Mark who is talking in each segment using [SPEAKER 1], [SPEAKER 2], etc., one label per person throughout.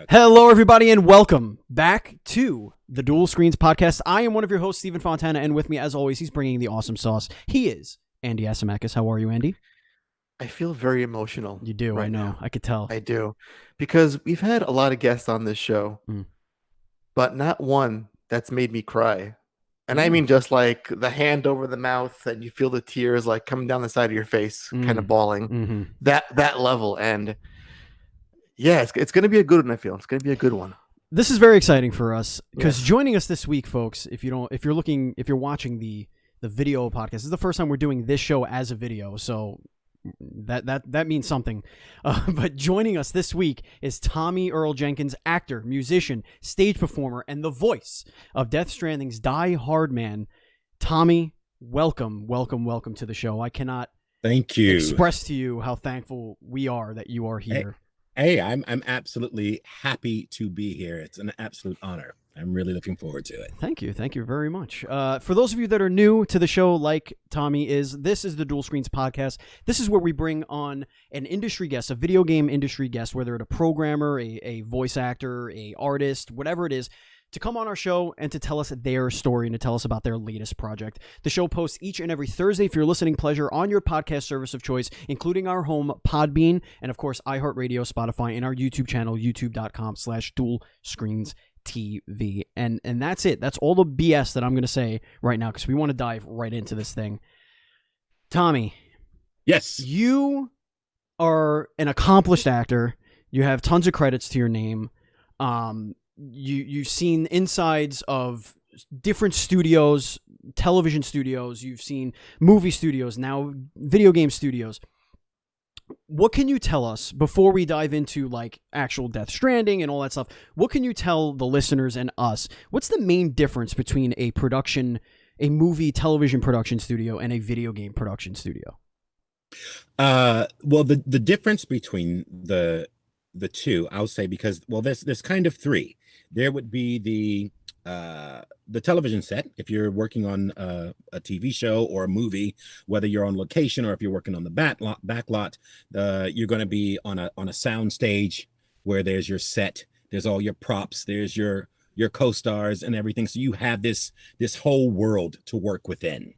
[SPEAKER 1] Okay.
[SPEAKER 2] Hello, everybody, and welcome back to the Dual Screens podcast. I am one of your hosts, Stephen Fontana, and with me, as always, he's bringing the awesome sauce. He is Andy Asimakis. How are you, Andy?
[SPEAKER 3] I feel very emotional.
[SPEAKER 2] You do,
[SPEAKER 3] right
[SPEAKER 2] I know.
[SPEAKER 3] now.
[SPEAKER 2] I could tell.
[SPEAKER 3] I do. Because we've had a lot of guests on this show, but not one that's made me cry. And I mean just like the hand over the mouth and you feel the tears like coming down the side of your face, kind of bawling. That level. And yeah, it's going to be a good one, I feel. It's going to be a good one.
[SPEAKER 2] This is very exciting for us because joining us this week, folks, if you're watching the video podcast, this is the first time we're doing this show as a video, so that means something. But joining us this week is Tommie Earl Jenkins, actor, musician, stage performer, and the voice of Death Stranding's Die-Hardman. Tommie, welcome to the show. I cannot
[SPEAKER 1] thank you
[SPEAKER 2] express to you how thankful we are that you are here.
[SPEAKER 1] Hey, I'm absolutely happy to be here. It's an absolute honor. I'm really looking forward to it.
[SPEAKER 2] Thank you very much. For those of you that are new to the show, like Tommie this is the Dual Screens podcast. This is where we bring on an industry guest, a video game industry guest, whether it's a programmer, a voice actor, a artist, whatever it is, to come on our show and to tell us their story and to tell us about their latest project. The show posts each and every Thursday for your listening pleasure on your podcast service of choice, including our home Podbean and, of course, iHeartRadio, Spotify, and our YouTube channel, youtube.com/dualscreens.tv. And that's it. That's all the BS that I'm going to say right now because we want to dive right into this thing. Tommie.
[SPEAKER 1] Yes.
[SPEAKER 2] You are an accomplished actor. You have tons of credits to your name. You've seen insides of different studios, television studios. You've seen movie studios, now video game studios. What can you tell us before we dive into like actual Death Stranding and all that stuff? What can you tell the listeners and us? What's the main difference between a movie television production studio and a video game production studio?
[SPEAKER 1] Well, the difference between the two, I'll say, because there's kind of three. There would be the television set. If you're working on a TV show or a movie, whether you're on location or if you're working on the back lot, you're going to be on a sound stage where there's your set, there's all your props, there's your co-stars and everything. So you have this whole world to work within.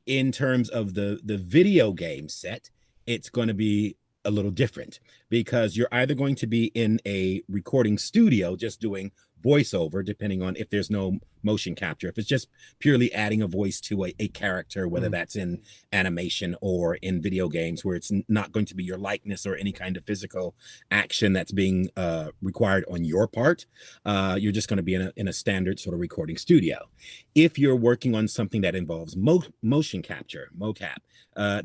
[SPEAKER 1] In terms of the video game set, it's going to be a little different because you're either going to be in a recording studio just doing voiceover, depending on if there's no motion capture, if it's just purely adding a voice to a character, whether that's in animation or in video games where it's not going to be your likeness or any kind of physical action that's being required on your part. You're just going to be in a standard sort of recording studio. If you're working on something that involves motion capture, Mocap,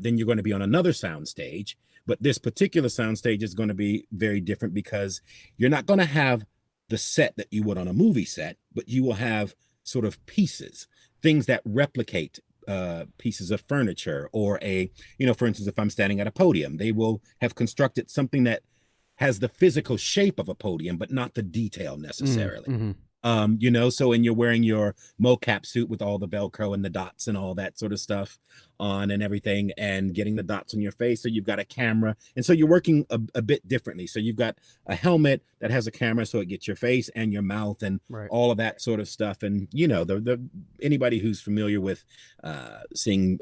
[SPEAKER 1] then you're going to be on another sound stage. But this particular soundstage is going to be very different because you're not going to have the set that you would on a movie set, but you will have sort of pieces, things that replicate pieces of furniture or for instance, if I'm standing at a podium, they will have constructed something that has the physical shape of a podium, but not the detail necessarily. So and you're wearing your mocap suit with all the Velcro and the dots and all that sort of stuff on and everything and getting the dots on your face. So you've got a camera. And so you're working a bit differently. So you've got a helmet that has a camera so it gets your face and your mouth and all of that sort of stuff. And, anybody who's familiar with seeing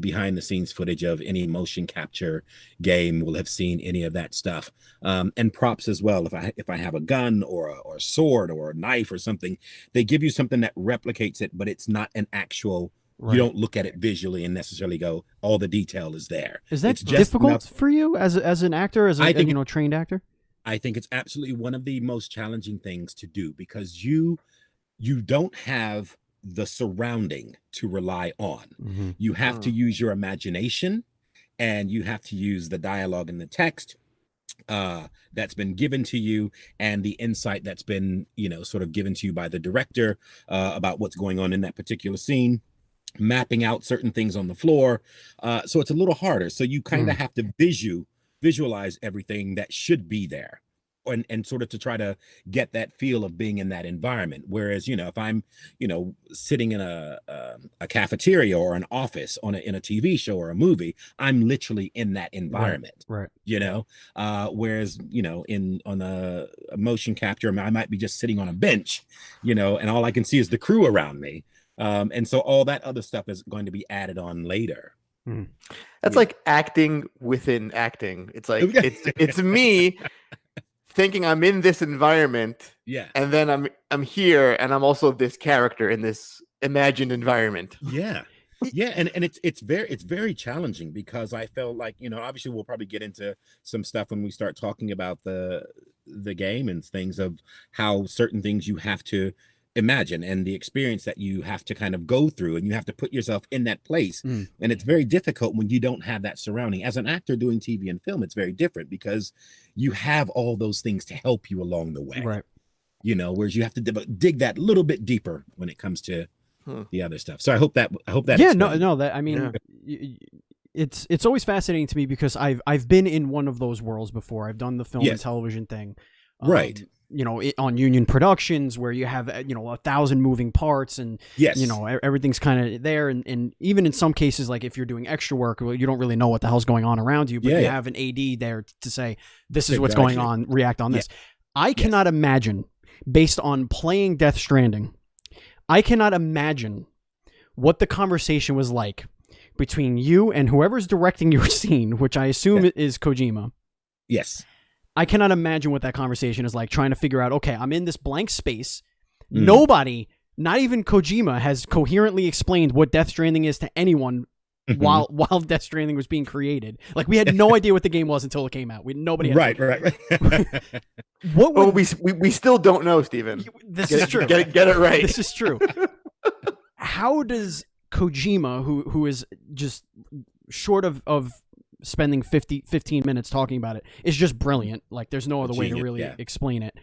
[SPEAKER 1] behind the scenes footage of any motion capture game will have seen any of that stuff. And props as well. If I have a gun or a sword or a knife or something, they give you something that replicates it, but it's not an actual. You don't look at it visually and necessarily go, all the detail is there.
[SPEAKER 2] Is that difficult for you as an actor, as a trained actor?
[SPEAKER 1] I think it's absolutely one of the most challenging things to do because you don't have the surrounding to rely on. You have to use your imagination and you have to use the dialogue and the text that's been given to you and the insight that's been, sort of given to you by the director about what's going on in that particular scene. Mapping out certain things on the floor. So it's a little harder. So you kind of have to visualize everything that should be there. and sort of to try to get that feel of being in that environment. Whereas, if I'm, sitting in a cafeteria or an office in a TV show or a movie, I'm literally in that environment.
[SPEAKER 2] Right.
[SPEAKER 1] Whereas, on a motion capture, I might be just sitting on a bench, and all I can see is the crew around me. And so all that other stuff is going to be added on later.
[SPEAKER 3] That's like acting within acting. It's like it's me thinking I'm in this environment, and then I'm here, and I'm also this character in this imagined environment.
[SPEAKER 1] And it's very challenging, because I felt like, obviously we'll probably get into some stuff when we start talking about the game and things of how certain things you have to imagine and the experience that you have to kind of go through, and you have to put yourself in that place. And it's very difficult when you don't have that surrounding. As an actor doing TV and film, it's very different, because you have all those things to help you along the way,
[SPEAKER 2] right?
[SPEAKER 1] Whereas you have to dig that little bit deeper when it comes to the other stuff. So I hope that
[SPEAKER 2] that, I mean, it's always fascinating to me, because I've been in one of those worlds before. I've done the film and television thing,
[SPEAKER 1] right?
[SPEAKER 2] On union productions where you have 1,000 moving parts, and everything's kind of there, and even in some cases, like if you're doing extra work, you don't really know what the hell's going on around you, but you have an AD there to say, this is what's going on, react on this. I cannot imagine, based on playing Death Stranding, I cannot imagine what the conversation was like between you and whoever's directing your scene, which I assume is Kojima.
[SPEAKER 1] Yes.
[SPEAKER 2] I cannot imagine what that conversation is like, trying to figure out, okay, I'm in this blank space. Nobody, not even Kojima, has coherently explained what Death Stranding is to anyone while Death Stranding was being created. Like, we had no idea what the game was until it came out. Nobody had
[SPEAKER 1] right.
[SPEAKER 3] We still don't know, Steven.
[SPEAKER 2] This is true.
[SPEAKER 3] Get it right.
[SPEAKER 2] This is true. How does Kojima, who is just short of spending 15 minutes talking about it, is just brilliant. Like, there's no other way to really explain it.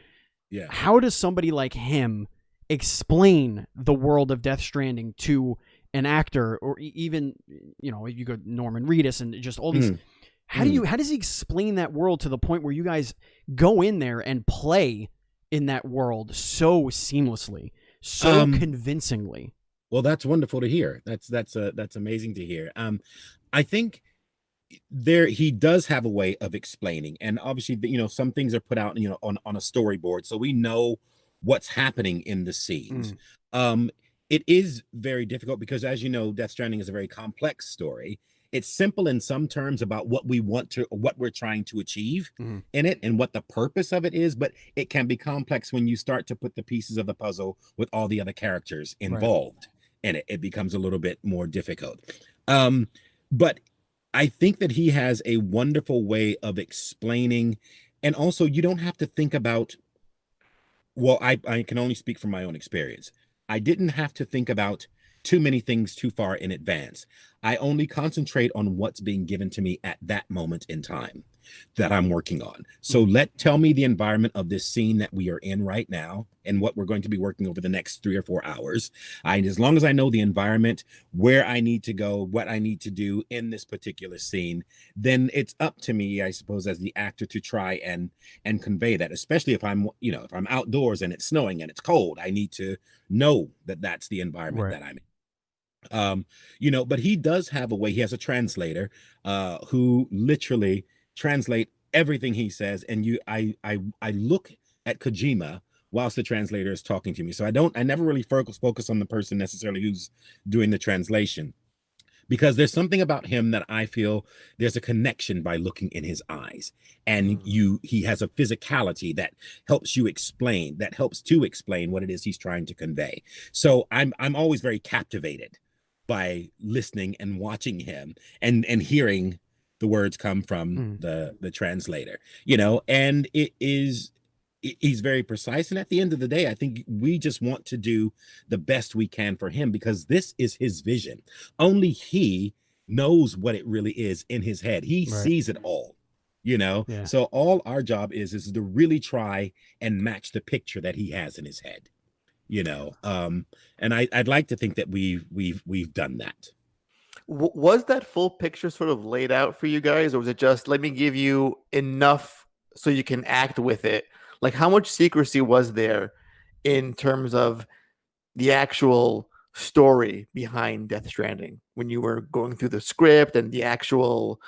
[SPEAKER 1] Yeah.
[SPEAKER 2] How does somebody like him explain the world of Death Stranding to an actor, or even, you go Norman Reedus and just all these, how does he explain that world to the point where you guys go in there and play in that world so seamlessly, so convincingly?
[SPEAKER 1] Well, that's wonderful to hear. That's amazing to hear. I think he does have a way of explaining, and obviously, some things are put out, on a storyboard, so we know what's happening in the scenes. It is very difficult because, as you know, Death Stranding is a very complex story. It's simple in some terms about what we're trying to achieve in it and what the purpose of it is, but it can be complex when you start to put the pieces of the puzzle with all the other characters involved in it. It becomes a little bit more difficult. But I think that he has a wonderful way of explaining, and also you don't have to think about, well, I can only speak from my own experience. I didn't have to think about too many things too far in advance. I only concentrate on what's being given to me at that moment in time that I'm working on. So tell me the environment of this scene that we are in right now and what we're going to be working over the next 3 or 4 hours. As long as I know the environment, where I need to go, what I need to do in this particular scene, then it's up to me, I suppose, as the actor to try and convey that, especially if I'm outdoors and it's snowing and it's cold. I need to know that that's the environment that I'm in. But he does have a way. He has a translator who literally translate everything he says, and I look at Kojima whilst the translator is talking to me. So I never really focus on the person necessarily who's doing the translation, because there's something about him that I feel there's a connection by looking in his eyes, and he has a physicality that helps to explain what it is he's trying to convey. So I'm always very captivated by listening and watching him and hearing the words come from the translator, and he's very precise. And at the end of the day, I think we just want to do the best we can for him, because this is his vision. Only he knows what it really is in his head. He sees it all, So all our job is to really try and match the picture that he has in his head. And I'd like to think that we've done that.
[SPEAKER 3] Was that full picture sort of laid out for you guys, or was it just, let me give you enough so you can act with it. Like, how much secrecy was there in terms of the actual story behind Death Stranding when you were going through the script and the actual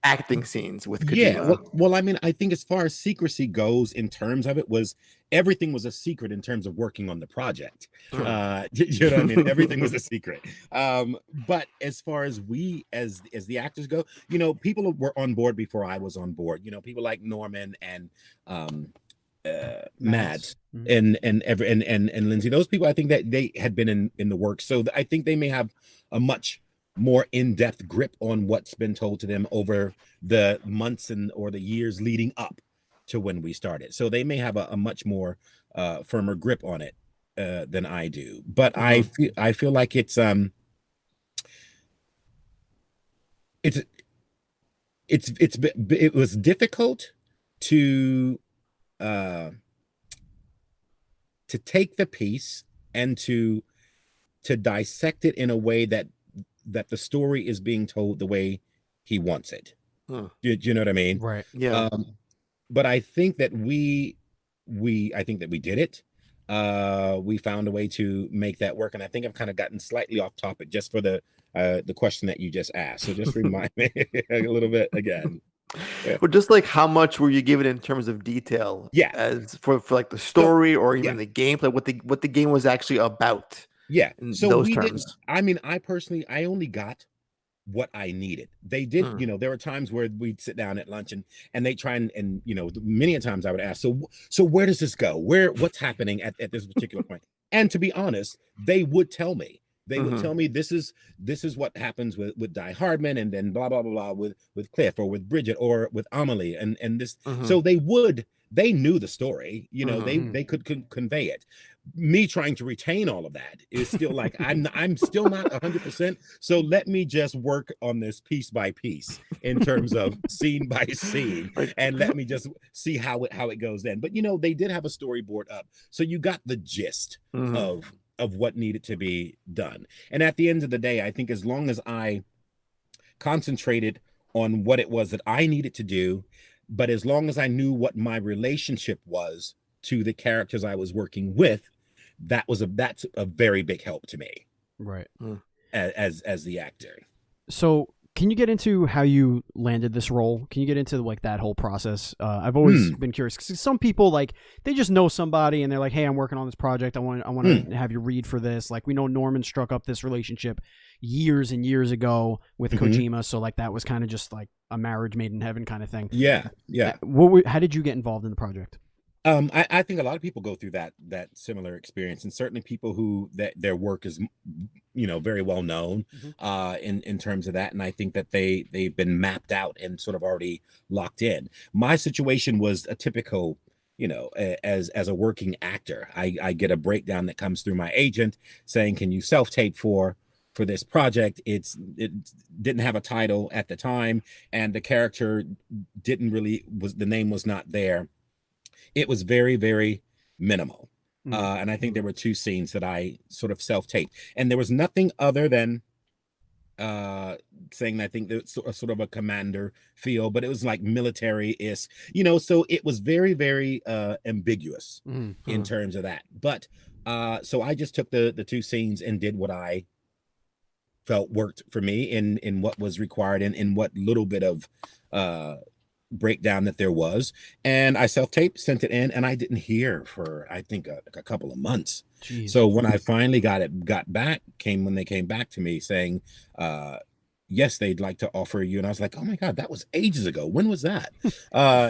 [SPEAKER 3] acting scenes with
[SPEAKER 1] Yeah,
[SPEAKER 3] Kojima?
[SPEAKER 1] well, I mean, I think as far as secrecy goes, in terms of it, was everything was a secret in terms of working on the project. You know what I mean? Everything was a secret. But as far as we, as the actors go, you know, people were on board before I was on board. You know, people like Norman and Mads and Lindsay. Those people, I think that they had been in the works, so I think they may have a much more in-depth grip on what's been told to them over the months or the years leading up to when we started. So they may have a much more firmer grip on it than I do. But I feel like it was difficult to take the piece and to dissect it in a way that the story is being told the way he wants it. Do you know what I mean?
[SPEAKER 2] Right.
[SPEAKER 3] Yeah.
[SPEAKER 1] But I think that we did it. We found a way to make that work, and I think I've kind of gotten slightly off topic just for the question that you just asked. So just remind me a little bit again.
[SPEAKER 3] Yeah. Well, just like how much were you given in terms of detail?
[SPEAKER 1] Yeah.
[SPEAKER 3] As for like the story or even the gameplay, what the game was actually about.
[SPEAKER 1] Yeah. So
[SPEAKER 3] those terms.
[SPEAKER 1] I mean, I personally, I only got what I needed. They did, you know, there were times where we'd sit down at lunch and they try and you know, many a times I would ask, so where does this go? What's happening at this particular point? And to be honest, they would tell me. They would tell me this is what happens with Die-Hardman, and then blah blah blah with Cliff or with Bridget or with Amelie and this. So they knew the story, you know, they could convey it. Me trying to retain all of that is still like I'm still not 100%. So let me just work on this piece by piece in terms of scene by scene, and let me just see how it goes then. But you know, they did have a storyboard up, so you got the gist of what needed to be done. And at the end of the day, I think as long as I concentrated on what it was that I needed to do, but as long as I knew what my relationship was to the characters I was working with, that's a very big help to me.
[SPEAKER 2] Right.
[SPEAKER 1] As the actor.
[SPEAKER 2] So can you get into how you landed this role? Can you get into like that whole process? I've always been curious, because some people, like, they just know somebody and they're like, hey, I'm working on this project. I want to have you read for this. Like, we know Norman struck up this relationship years and years ago with Kojima. So like that was kind of just like a marriage made in heaven kind of thing. Yeah. Yeah. How did you get involved in the project?
[SPEAKER 1] I think a lot of people go through that similar experience, and certainly people who their work is, you know, very well known in terms of that. And I think that they've been mapped out and sort of already locked in. My situation was a typical, you know, as a working actor, I get a breakdown that comes through my agent saying, can you self-tape for this project? It didn't have a title at the time, and the character the name was not there. It was very, very minimal. And I think there were 2 scenes that I sort of self-taped. And there was nothing other than saying, I think that's sort of a commander feel, but it was like military-ish, you know, so it was very, very ambiguous in terms of that. But so I just took the 2 scenes and did what I felt worked for me in what was required and in what little bit of breakdown that there was, and I self-taped, sent it in, and I didn't hear for I think a couple of months. Jesus. So when I finally got back, when they came back to me saying yes, they'd like to offer you, and I was like, oh my god, that was ages ago. When was that?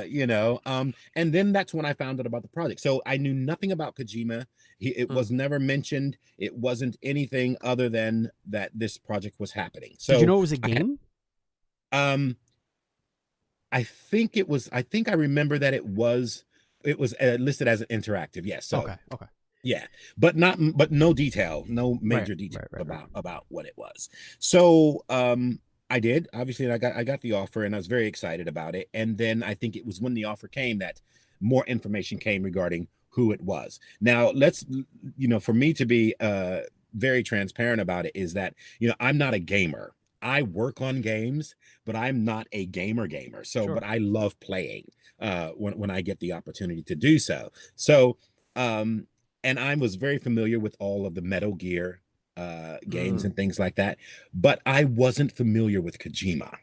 [SPEAKER 1] You know, and then that's when I found out about the project. So I knew nothing about Kojima. It was never mentioned. It wasn't anything other than that this project was happening. So
[SPEAKER 2] did you know it was a game?
[SPEAKER 1] I think I remember that it was listed as an interactive. Yes. So,
[SPEAKER 2] okay.
[SPEAKER 1] Yeah, but no detail, no major detail about what it was. So, I did, obviously, I got the offer, and I was very excited about it. And then I think it was when the offer came that more information came regarding who it was. Now, let's, you know, for me to be very transparent about it, is that, you know, I'm not a gamer. I work on games, but I'm not a gamer. So, but I love playing when I get the opportunity to do so. So, and I was very familiar with all of the Metal Gear games and things like that, but I wasn't familiar with Kojima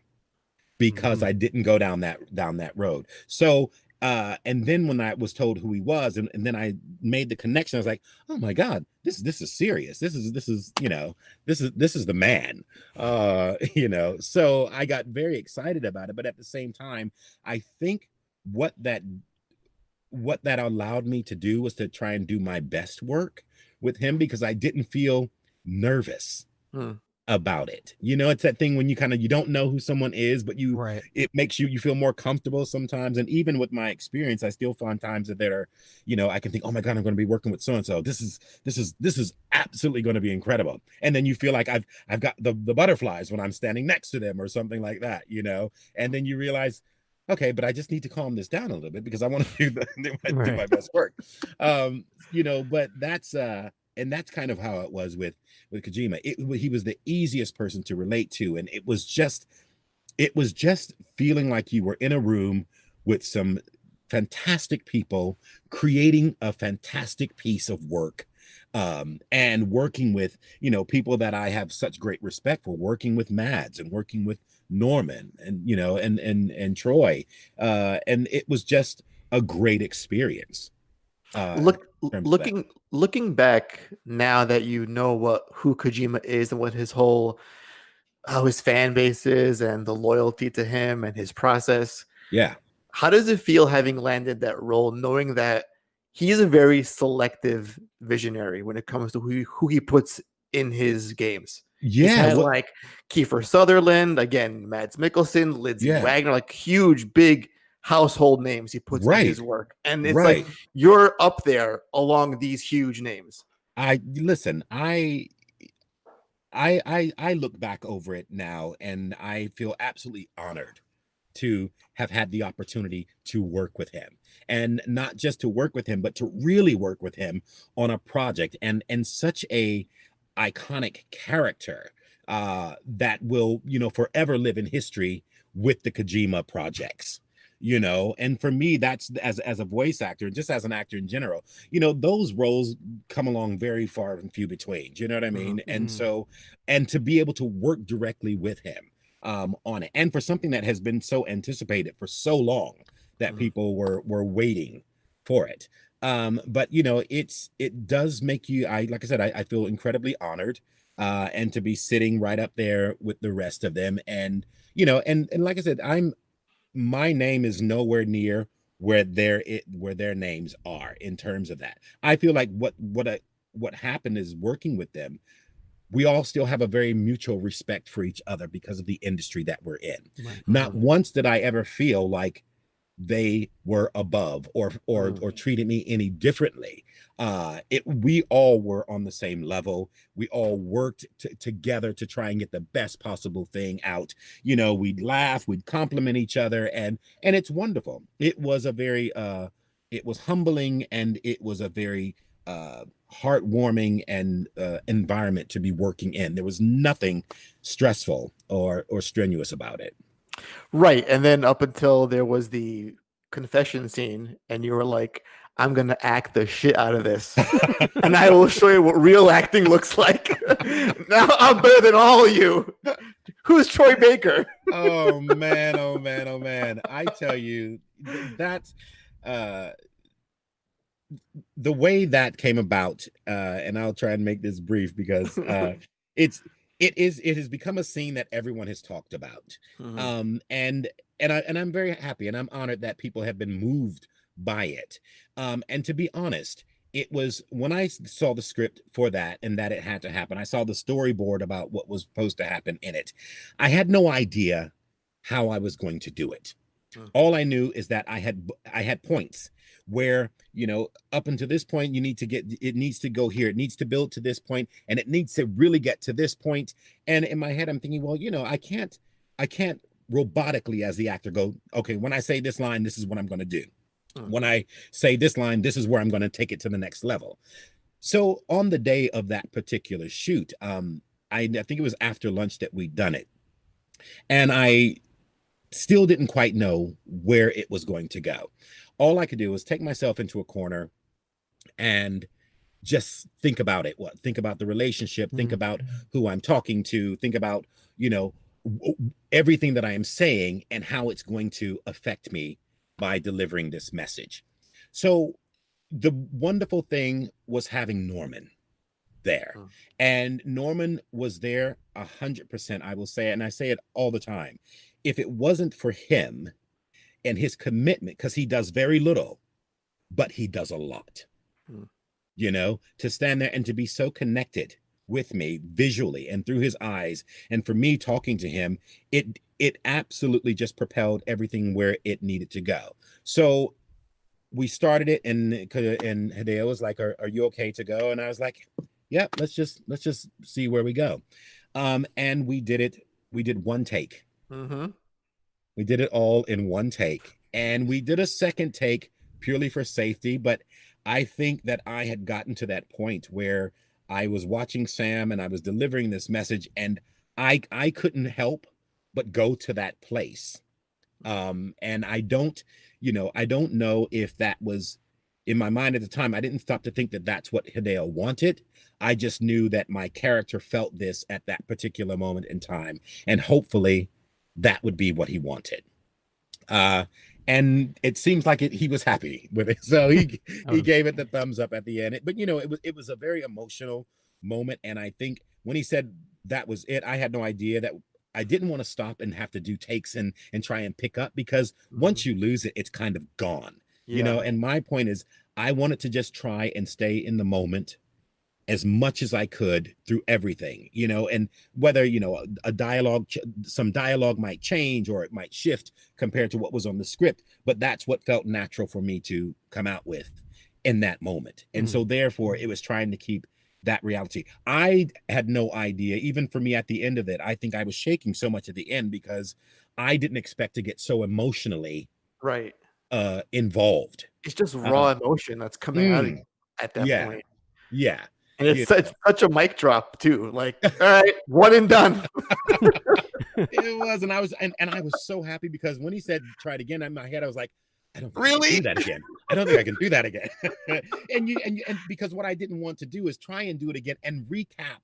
[SPEAKER 1] because I didn't go down that road. So and then when I was told who he was, and then I made the connection, I was like, oh my God, this is serious. This is this is the man. So I got very excited about it. But at the same time, I think what that allowed me to do was to try and do my best work with him, because I didn't feel nervous about it. It's that thing when you don't know who someone is, but it makes you feel more comfortable sometimes. And even with my experience, I still find times that there are, I can think, oh my God, I'm going to be working with so and so. This is absolutely going to be incredible. And then you feel like I've got the butterflies when I'm standing next to them or something like that, and then you realize, okay, but I just need to calm this down a little bit because I want to do my best work. But that's and that's kind of how it was with Kojima. He was the easiest person to relate to, and it was just feeling like you were in a room with some fantastic people creating a fantastic piece of work, and working with people that I have such great respect for, working with Mads and working with Norman and and Troy, and it was just a great experience.
[SPEAKER 3] Looking back now that you know who Kojima is and what his his fan base is and the loyalty to him and his process.
[SPEAKER 1] Yeah.
[SPEAKER 3] How does it feel having landed that role, knowing that he's a very selective visionary when it comes to who he puts in his games?
[SPEAKER 1] Yeah.
[SPEAKER 3] He's had like Kiefer Sutherland, again, Mads Mikkelsen, Lindsay Wagner, like huge, big household names he puts in his work. And it's like you're up there along these huge names.
[SPEAKER 1] I look back over it now and I feel absolutely honored to have had the opportunity to work with him, and not just to work with him, but to really work with him on a project and such a iconic character that will forever live in history with the Kojima projects. And for me, that's as a voice actor and just as an actor in general, those roles come along very far and few between. Do you know what I mean? And so, and to be able to work directly with him on it, and for something that has been so anticipated for so long that people were waiting for it. But it does make you, like I said, I feel incredibly honored, and to be sitting right up there with the rest of them. And and like I said, my name is nowhere near where their names are in terms of that. I feel like what happened is, working with them, we all still have a very mutual respect for each other because of the industry that we're in. Right. Not once did I ever feel like they were above or treated me any differently. We all were on the same level. We all worked together to try and get the best possible thing out. We'd laugh, we'd compliment each other, and it's wonderful. It was a very it was humbling, and it was a very heartwarming and environment to be working in. There was nothing stressful or strenuous about it.
[SPEAKER 3] Right. And then up until there was the confession scene, and you were like, I'm going to act the shit out of this. And I will show you what real acting looks like. Now I'm better than all of you. Who's Troy Baker?
[SPEAKER 1] Oh, man. Oh, man. Oh, man. I tell you, that's the way that came about. And I'll try and make this brief because it has become a scene that everyone has talked about. And I'm very happy and I'm honored that people have been moved by it. And to be honest, it was when I saw the script for that and that it had to happen, I saw the storyboard about what was supposed to happen in it. I had no idea how I was going to do it. All I knew is that I had points where, up until this point, it needs to go here. It needs to build to this point, and it needs to really get to this point. And in my head, I'm thinking, well, I can't robotically as the actor go, okay, when I say this line, this is what I'm going to do. When I say this line, this is where I'm going to take it to the next level. So on the day of that particular shoot, I think it was after lunch that we'd done it. And I still didn't quite know where it was going to go. All I could do was take myself into a corner and just think about it. Think about the relationship, think about who I'm talking to, think about, everything that I am saying and how it's going to affect me by delivering this message. So the wonderful thing was having Norman there. And Norman was there 100%, I will say, and I say it all the time. If it wasn't for him and his commitment, because he does very little, but he does a lot, to stand there and to be so connected with me visually and through his eyes, and for me talking to him, it absolutely just propelled everything where it needed to go. So we started it, and Hideo was like, are you okay to go? And I was like, yeah, let's just see where we go. And we did it. We did one take. We did it all in one take, and we did a second take purely for safety. But I think that I had gotten to that point where I was watching Sam and I was delivering this message, and I couldn't help but go to that place. And I don't know if that was in my mind at the time. I didn't stop to think that that's what Hideo wanted. I just knew that my character felt this at that particular moment in time, and hopefully that would be what he wanted. And it seems like he was happy with it. So he gave it the thumbs up at the end. But it was a very emotional moment. And I think when he said that was it, I had no idea that I didn't want to stop and have to do takes and try and pick up, because once you lose it, it's kind of gone. And my point is, I wanted to just try and stay in the moment as much as I could through everything, and whether, some dialogue might change or it might shift compared to what was on the script, but that's what felt natural for me to come out with in that moment. And so therefore it was trying to keep that reality. I had no idea, even for me at the end of it, I think I was shaking so much at the end because I didn't expect to get so emotionally involved.
[SPEAKER 3] It's just raw emotion that's coming out of you at that point.
[SPEAKER 1] Yeah.
[SPEAKER 3] And it's such a mic drop too. Like, all right, one and done.
[SPEAKER 1] It was, and I was so happy because when he said try it again, in my head I was like, I don't think
[SPEAKER 3] really
[SPEAKER 1] I can do that again. I don't think I can do that again. and because what I didn't want to do is try and do it again and recap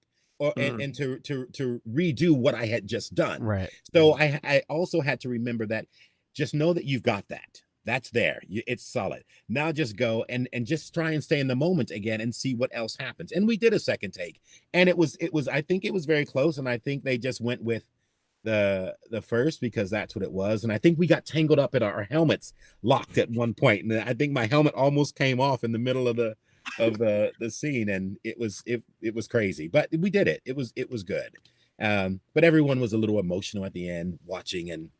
[SPEAKER 1] and to redo what I had just done.
[SPEAKER 2] Right.
[SPEAKER 1] So I also had to remember that just know that you've got that. That's there. It's solid. Now just go and just try and stay in the moment again and see what else happens. And we did a second take, and it was I think it was very close, and I think they just went with the first because that's what it was. And I think we got tangled up in our helmets locked at one point, and I think my helmet almost came off in the middle of the scene, and it was crazy, but we did it. It was good. But everyone was a little emotional at the end watching. And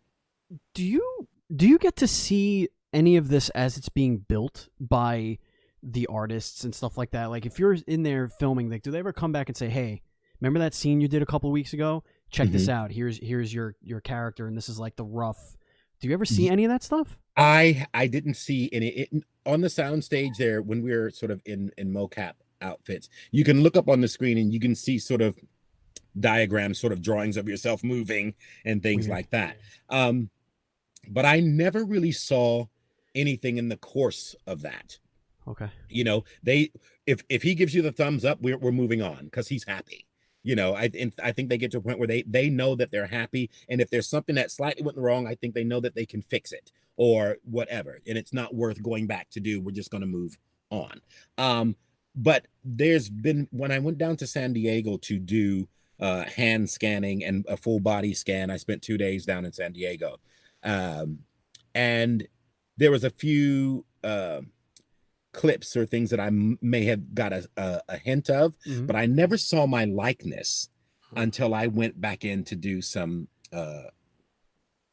[SPEAKER 2] do you get to see any of this as it's being built by the artists and stuff like that? Like, if you're in there filming, like, do they ever come back and say, hey, remember that scene you did a couple weeks ago? Check this out. Here's your character, and this is like the rough. Do you ever see any of that stuff?
[SPEAKER 1] I didn't see any on the soundstage there when we were sort of in mocap outfits. You can look up on the screen and you can see sort of diagrams, sort of drawings of yourself moving and things like that. But I never really saw anything in the course of that.
[SPEAKER 2] Okay.
[SPEAKER 1] If he gives you the thumbs up, we're moving on because he's happy. I think they get to a point where they know that they're happy, and if there's something that slightly went wrong, I think they know that they can fix it or whatever, and it's not worth going back to do. We're just going to move on. But there's been, when I went down to San Diego to do hand scanning and a full body scan, I spent 2 days down in San Diego. And there was a few clips or things that I may have got a hint of, but I never saw my likeness until I went back in to do some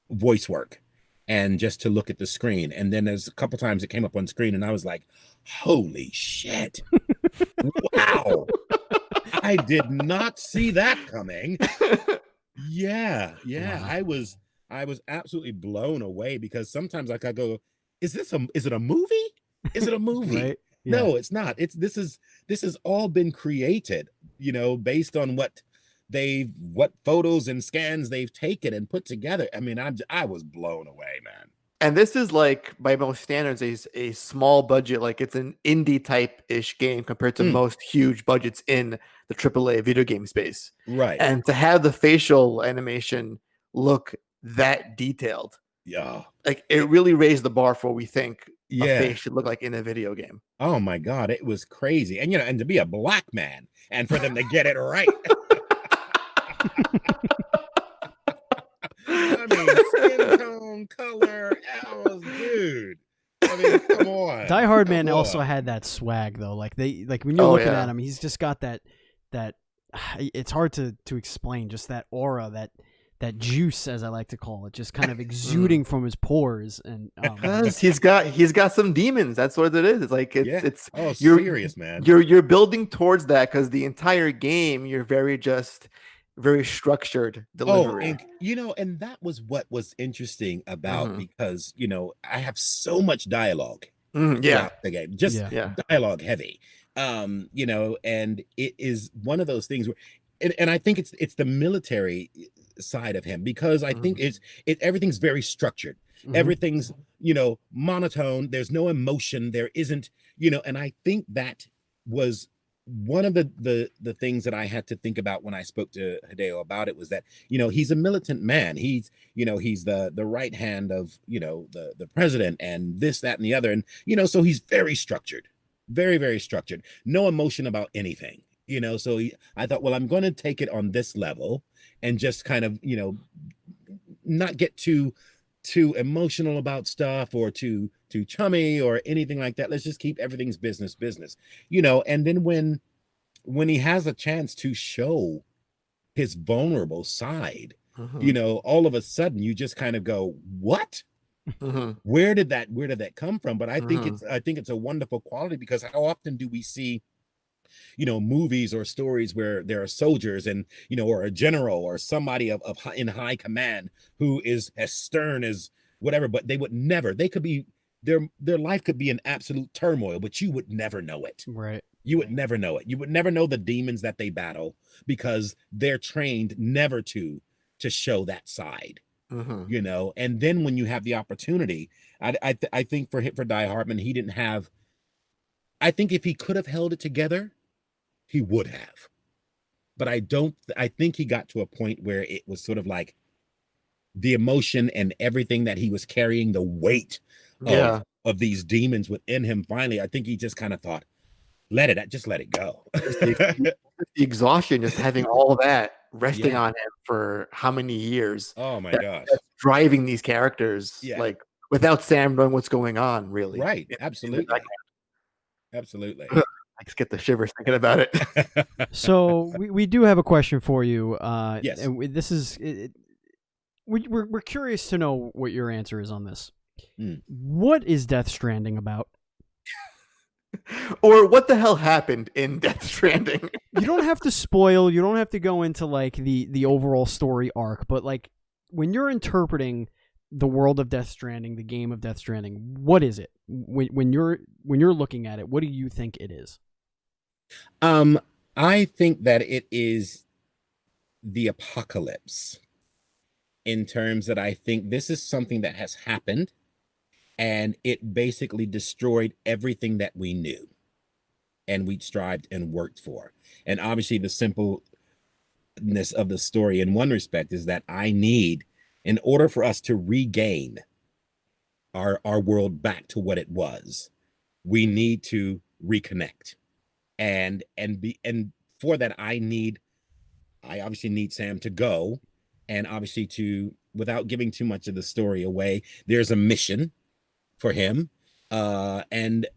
[SPEAKER 1] voice work and just to look at the screen. And then there's a couple times it came up on screen and I was like, holy shit. Wow. I did not see that coming. Yeah. Wow. I was absolutely blown away because sometimes like I go, is it a movie? Is it a movie?
[SPEAKER 2] Right? Yeah.
[SPEAKER 1] No, it's not. This has all been created, based on what what photos and scans they've taken and put together. I mean, I was blown away, man.
[SPEAKER 3] And this is like, by most standards, a small budget, like it's an indie type ish game compared to most huge budgets in the AAA video game space.
[SPEAKER 1] Right.
[SPEAKER 3] And to have the facial animation look that detailed,
[SPEAKER 1] yeah,
[SPEAKER 3] like it really raised the bar for what we think a
[SPEAKER 1] Yeah.
[SPEAKER 3] face should look like in a video game.
[SPEAKER 1] Oh my God, it was crazy. And and to be a black man and for them to get it right. I mean, skin tone, color, dude. I mean, come on.
[SPEAKER 2] Die-Hardman also had that swag though. Like when you're looking at him, he's just got that it's hard to explain, just that aura, that juice, as I like to call it, just kind of exuding from his pores. And
[SPEAKER 3] because he's got some demons. That's what it is. It's like it's
[SPEAKER 1] you're serious, man.
[SPEAKER 3] You're building towards that because the entire game you're very structured delivery.
[SPEAKER 1] And that was what was interesting about because I have so much dialogue.
[SPEAKER 3] The
[SPEAKER 1] game, just dialogue heavy. And it is one of those things where, and I think it's the military side of him, because I think everything's very structured. Everything's monotone. There's no emotion. There isn't, and I think that was one of the things that I had to think about when I spoke to Hideo about it, was that he's a militant man. He's he's the right hand of the president and this, that, and the other, and so he's very structured, very, very structured. No emotion about anything. So I thought, well, I'm going to take it on this level and just kind of not get too emotional about stuff or too chummy or anything like that. Let's just keep everything's business. And then when he has a chance to show his vulnerable side, all of a sudden you just kind of go, what? Where did that come from? But I think it's a wonderful quality, because how often do we see movies or stories where there are soldiers and or a general or somebody in high command who is as stern as whatever, but they could be, their life could be in absolute turmoil, but you would never know it.
[SPEAKER 2] Right.
[SPEAKER 1] You would never know it. You would never know the demons that they battle, because they're trained never to show that side. And then when you have the opportunity, I think for Die-Hardman, he didn't have. I think if he could have held it together, he would have. But I think he got to a point where it was sort of like the emotion and everything that he was carrying, the weight of these demons within him. Finally, I think he just kind of thought, just let it go.
[SPEAKER 3] The exhaustion, just having all that resting on him for how many years.
[SPEAKER 1] Oh my gosh.
[SPEAKER 3] That's driving these characters, like without Sam knowing what's going on, really.
[SPEAKER 1] Right. Absolutely. Absolutely.
[SPEAKER 3] I just get the shivers thinking about it.
[SPEAKER 2] So we do have a question for you.
[SPEAKER 1] Yes.
[SPEAKER 2] And this is we're curious to know what your answer is on this. What is Death Stranding about?
[SPEAKER 3] Or what the hell happened in Death Stranding?
[SPEAKER 2] You don't have to spoil. You don't have to go into like the overall story arc, but like when you're interpreting the world of Death Stranding, the game of Death Stranding, what is it? When you're looking at it, what do you think it is?
[SPEAKER 1] I think that it is the apocalypse, in terms that I think this is something that has happened, and it basically destroyed everything that we knew and we'd strived and worked for. And obviously the simpleness of the story in one respect is that in order for us to regain our world back to what it was, we need to reconnect. And for that, I obviously need Sam to go, and obviously without giving too much of the story away, there's a mission for him. And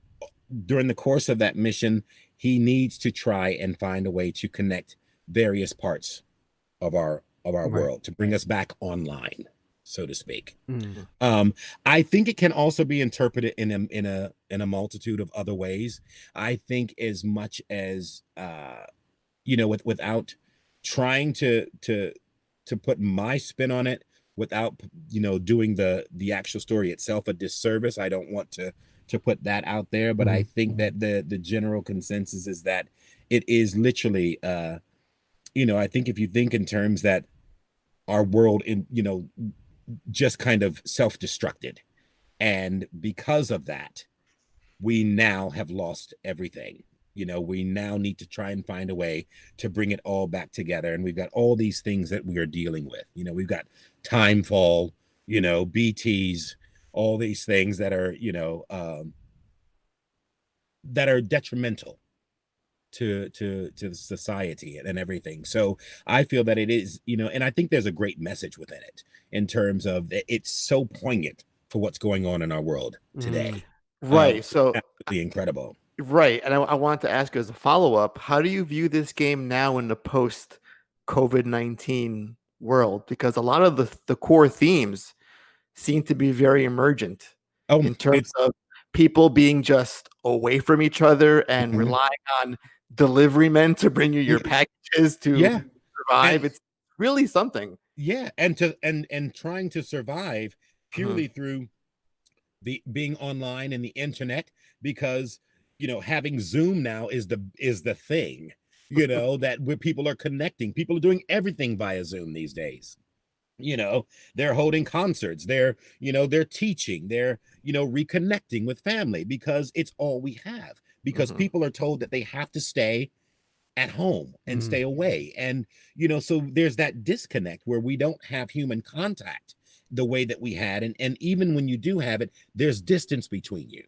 [SPEAKER 1] during the course of that mission, he needs to try and find a way to connect various parts of our world to bring us back online, so to speak. I think it can also be interpreted in a multitude of other ways. I think as much as without trying to put my spin on it, without doing the actual story itself a disservice. I don't want to put that out there, but I think that the general consensus is that it is literally I think if you think in terms that our world just kind of self-destructed, and because of that, we now have lost everything. We now need to try and find a way to bring it all back together. And we've got all these things that we are dealing with. We've got timefall, BTs, all these things that are, that are detrimental to society and everything. So I feel that it is, and I think there's a great message within it in terms of it's so poignant for what's going on in our world today.
[SPEAKER 3] Right. So
[SPEAKER 1] absolutely incredible.
[SPEAKER 3] Right. And I wanted to ask you as a follow-up, how do you view this game now in the post COVID-19 world? Because a lot of the core themes seem to be very emergent in terms of people being just away from each other and relying on delivery men to bring you your packages to survive. It's really something.
[SPEAKER 1] Yeah. And trying to survive purely through the being online and the internet, because having Zoom now is the thing, that where people are connecting. People are doing everything via Zoom these days. They're holding concerts, they're teaching, they're reconnecting with family, because it's all we have, because people are told that they have to stay at home and stay away. And so there's that disconnect where we don't have human contact the way that we had, and even when you do have it, there's distance between you.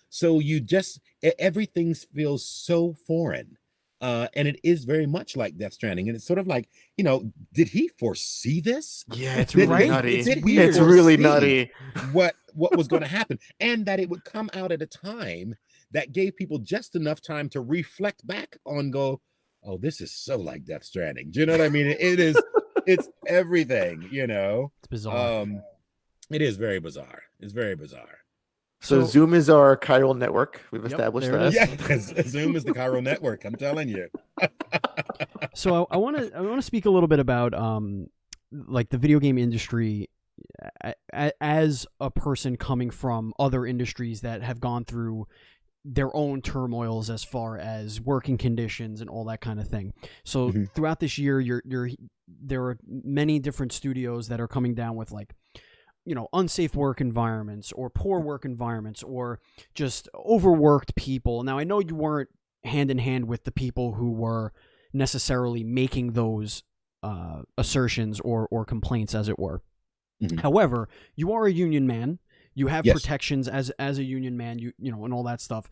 [SPEAKER 1] So you just, everything feels so foreign. And it is very much like Death Stranding. And it's sort of like, did he foresee this?
[SPEAKER 3] Yeah, it's really nutty.
[SPEAKER 1] It's
[SPEAKER 3] really nutty.
[SPEAKER 1] What was going to happen? And that it would come out at a time that gave people just enough time to reflect back on, oh, this is so like Death Stranding. Do you know what I mean? It is, it's everything,
[SPEAKER 2] It's bizarre.
[SPEAKER 1] It is very bizarre. It's very bizarre.
[SPEAKER 3] So Zoom is our chiral network. We've established that.
[SPEAKER 1] Yeah, Zoom is the chiral network. I'm telling you.
[SPEAKER 2] So I want to speak a little bit about like the video game industry as a person coming from other industries that have gone through their own turmoils as far as working conditions and all that kind of thing. So throughout this year, there are many different studios that are coming down with like, unsafe work environments or poor work environments or just overworked people. Now, I know you weren't hand in hand with the people who were necessarily making those assertions or complaints, as it were. However, you are a union man. You have protections as a union man, and all that stuff.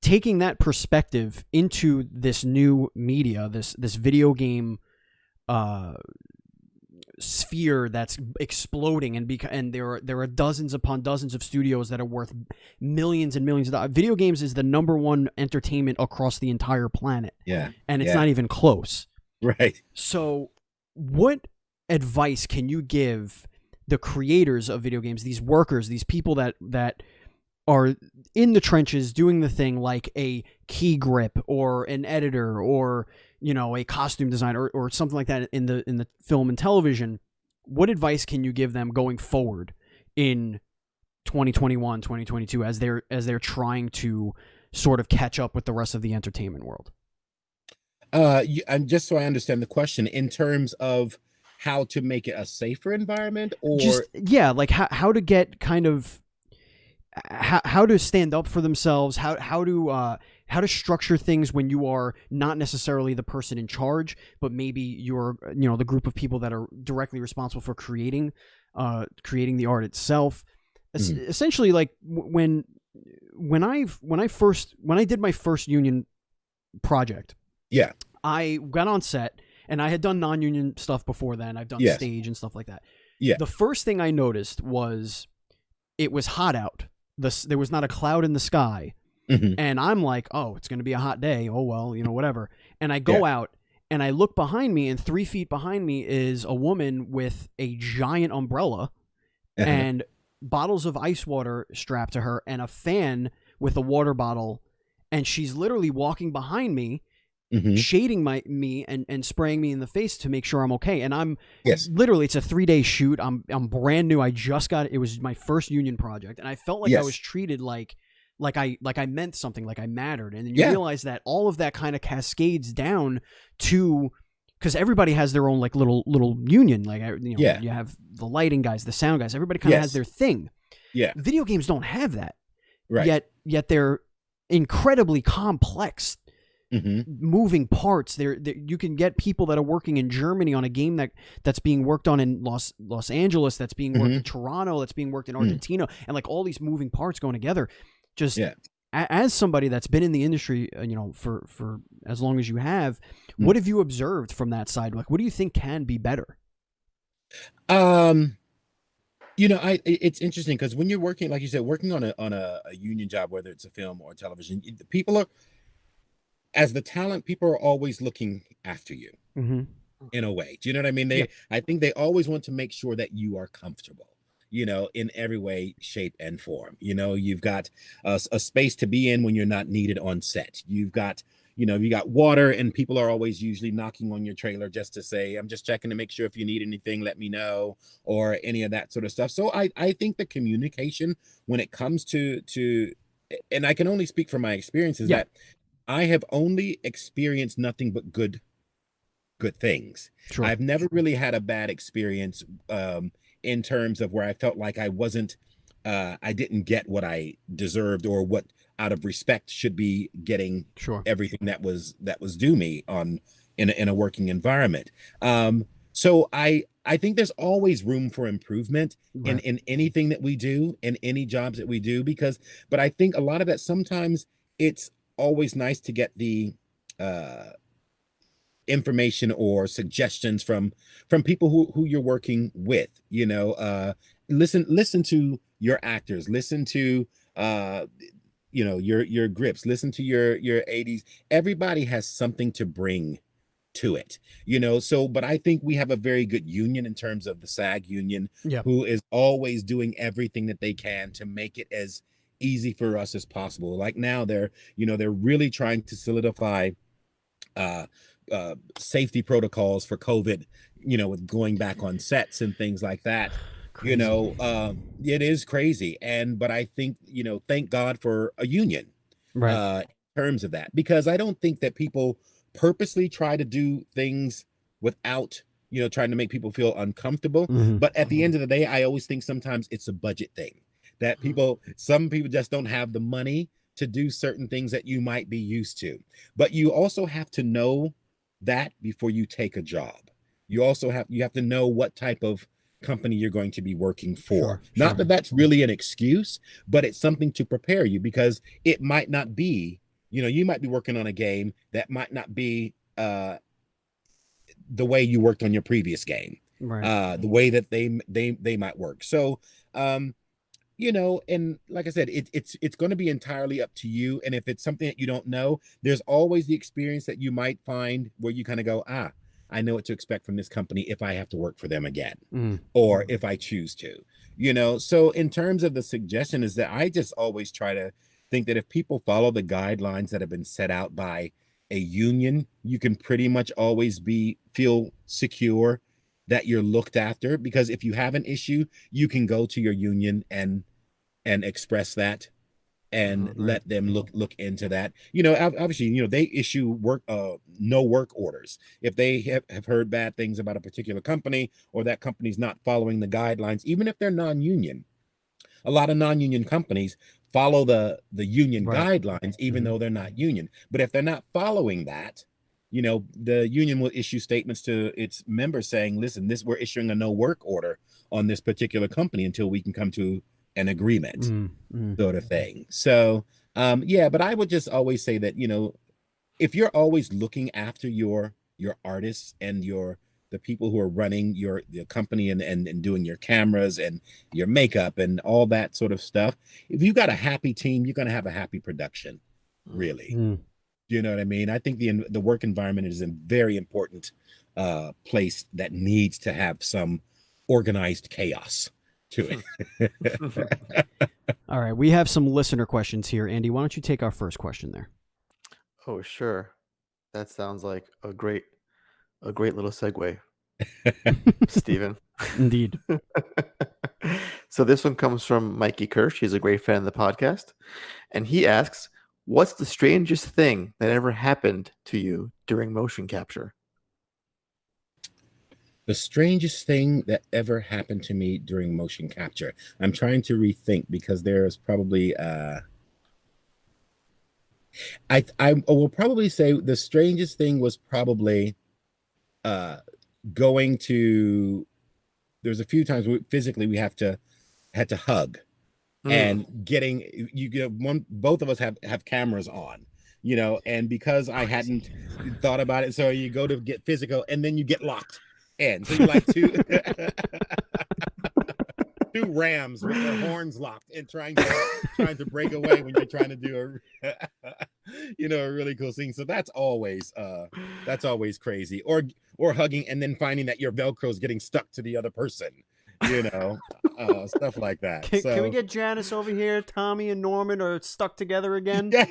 [SPEAKER 2] Taking that perspective into this new media, this video game sphere that's exploding, and there are dozens upon dozens of studios that are worth millions and millions of dollars. Video games is the #1 entertainment across the entire planet. And it's not even close.
[SPEAKER 1] Right.
[SPEAKER 2] So what advice can you give the creators of video games, these workers, these people that are in the trenches doing the thing, like a key grip or an editor or a costume designer or something like that in the film and television? What advice can you give them going forward in 2021, 2022 as they're trying to sort of catch up with the rest of the entertainment world?
[SPEAKER 1] And just so I understand the question, in terms of how to make it a safer environment, or
[SPEAKER 2] like how to get kind of how to stand up for themselves, how to structure things when you are not necessarily the person in charge, but maybe you're the group of people that are directly responsible for creating the art itself. Essentially, like when I did my first union project, I got on set, and I had done non-union stuff before then. I've done stage and stuff like that. The first thing I noticed was it was hot out. There was not a cloud in the sky. And I'm like, oh, it's going to be a hot day. Oh, well, whatever. And I go out and I look behind me, and 3 feet behind me is a woman with a giant umbrella and bottles of ice water strapped to her and a fan with a water bottle. And she's literally walking behind me, shading me and spraying me in the face to make sure I'm okay. And I'm literally, it's a 3-day shoot. I'm brand new. I just got it. It was my first union project, and I felt like I was treated like like I meant something, like I mattered. And then you
[SPEAKER 1] Yeah.
[SPEAKER 2] realize that all of that kind of cascades down to, because everybody has their own like little union. Like, you know,
[SPEAKER 1] Yeah.
[SPEAKER 2] you have the lighting guys, the sound guys, everybody kind of has
[SPEAKER 1] Yes.
[SPEAKER 2] their thing.
[SPEAKER 1] Yeah.
[SPEAKER 2] Video games don't have that.
[SPEAKER 1] Right.
[SPEAKER 2] Yet they're incredibly complex, moving parts. There you can get people that are working in Germany on a game that's being worked on in Los Angeles, that's being worked in Toronto, that's being worked in Argentina, and like all these moving parts going together. Just as somebody that's been in the industry, you know, for as long as you have, what have you observed from that side? Like, what do you think can be better?
[SPEAKER 1] You know, it's interesting because when you're working, like you said, working on a union job, whether it's a film or television, people are, as the talent, people are always looking after you in a way. Do you know what I mean? I think they always want to make sure that you are comfortable, you know, in every way, shape, and form. You know, you've got a space to be in when you're not needed on set. You've got, you know, you got water, and people are always usually knocking on your trailer just to say, I'm just checking to make sure if you need anything, let me know, or any of that sort of stuff. So I think the communication when it comes to, and I can only speak from my experiences, that I have only experienced nothing but good things.
[SPEAKER 2] Sure.
[SPEAKER 1] I've never really had a bad experience in terms of where I felt like I wasn't, I didn't get what I deserved, or what out of respect should be getting everything that was due me in a working environment. So I think there's always room for improvement in anything that we do, in any jobs that we do, but I think a lot of that, sometimes it's always nice to get the information or suggestions from people who you're working with. You know, listen to your actors, listen to you know, your grips, listen to your 80s. Everybody has something to bring to it, you know. So, but I think we have a very good union in terms of the SAG union, who is always doing everything that they can to make it as easy for us as possible. Like now they're really trying to solidify safety protocols for COVID, you know, with going back on sets and things like that. Crazy. You know, it is crazy. But I think, you know, thank God for a union in terms of that, because I don't think that people purposely try to do things without, you know, trying to make people feel uncomfortable. But at the end of the day, I always think sometimes it's a budget thing, that some people just don't have the money to do certain things that you might be used to. But you also have to know that before you take a job. You have to know what type of company you're going to be working for. Not that that's really an excuse, but it's something to prepare you, because it might not be, you know, you might be working on a game that might not be the way you worked on your previous game, the way that they might work. So you know, and like I said, it's going to be entirely up to you. And if it's something that you don't know, there's always the experience that you might find where you kind of go, I know what to expect from this company if I have to work for them again, or if I choose to, you know. So in terms of the suggestion, is that I just always try to think that if people follow the guidelines that have been set out by a union, you can pretty much always feel secure that you're looked after. Because if you have an issue, you can go to your union and express that, and let them look into that. You know, obviously, you know, they issue no work orders if they have heard bad things about a particular company, or that company's not following the guidelines, even if they're non-union. A lot of non-union companies follow the union guidelines, even though they're not union. But if they're not following that, you know, the union will issue statements to its members saying, listen, we're issuing a no work order on this particular company until we can come to an agreement, sort of thing. So but I would just always say that, you know, if you're always looking after your artists and the people who are running your company and doing your cameras and your makeup and all that sort of stuff, if you got a happy team, you're going to have a happy production, really. You know what I mean? I think the work environment is a very important place that needs to have some organized chaos to it.
[SPEAKER 2] All right, we have some listener questions here. Andy, why don't you take our first question there?
[SPEAKER 3] Oh, sure. That sounds like a great little segue. Steven.
[SPEAKER 2] Indeed.
[SPEAKER 3] So this one comes from Mikey Kirsch. He's a great fan of the podcast. And he asks, what's the strangest thing that ever happened to you during motion capture?
[SPEAKER 1] The strangest thing that ever happened to me during motion capture. I'm trying to rethink because there's probably I will probably say the strangest thing was probably going to, there's a few times physically we had to hug, and getting, you get both of us have cameras on, and because I hadn't thought about it, so you go to get physical and then you get locked in, so you're like two rams with their horns locked and trying to break away when you're trying to do a really cool scene. So that's always crazy. Or hugging and then finding that your Velcro is getting stuck to the other person, stuff like that.
[SPEAKER 2] Can we get Janice over here? Tommy and Norman are stuck together again.
[SPEAKER 1] Yeah.